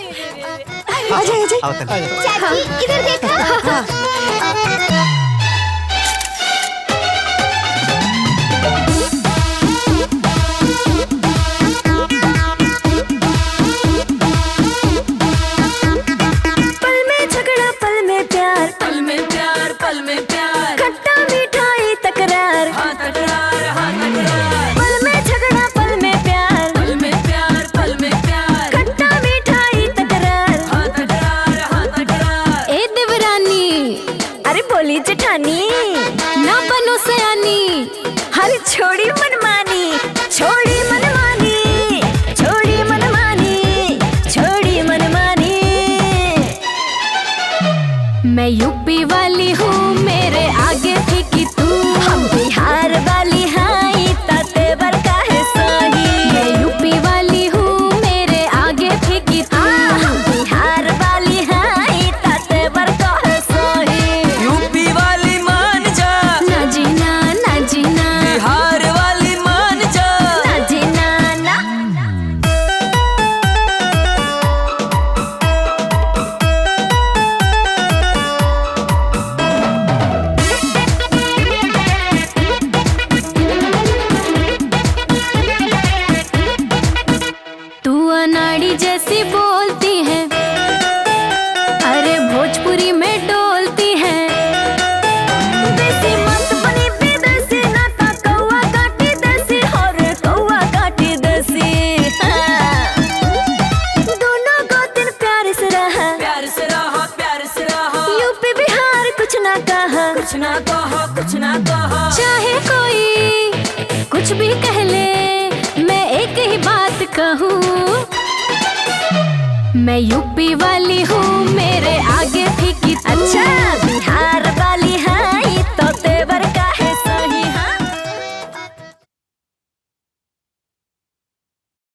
आजा आजा चाची इधर देखा मैं यूपी वाली हूँ मेरे आगे फीकी तू हम बिहार वाली हाई ताते बरका है सही मैं यूपी वाली हूँ मेरे आगे फीकी तू हम बिहार वाली हाई ताते बरका है सही यूपी वाली मान जा ना जीना ना जीना बिहार वाली मान जा ना जीना ना तू अनाड़ी जैसी बोलती है अरे भोजपुरी में डोलती है देसी मत बनी विदेशी ना ता कौवा काटी देसी और कौवा काटी देसी दोनों को दिन प्यार से रहा यूपी बिहार कुछ ना कहा चाहे कोई कुछ भी कह ले मैं एक ही बात कहूँ मैं यूपी वाली हूँ मेरे आगे फीकी अच्छा बिहार वाली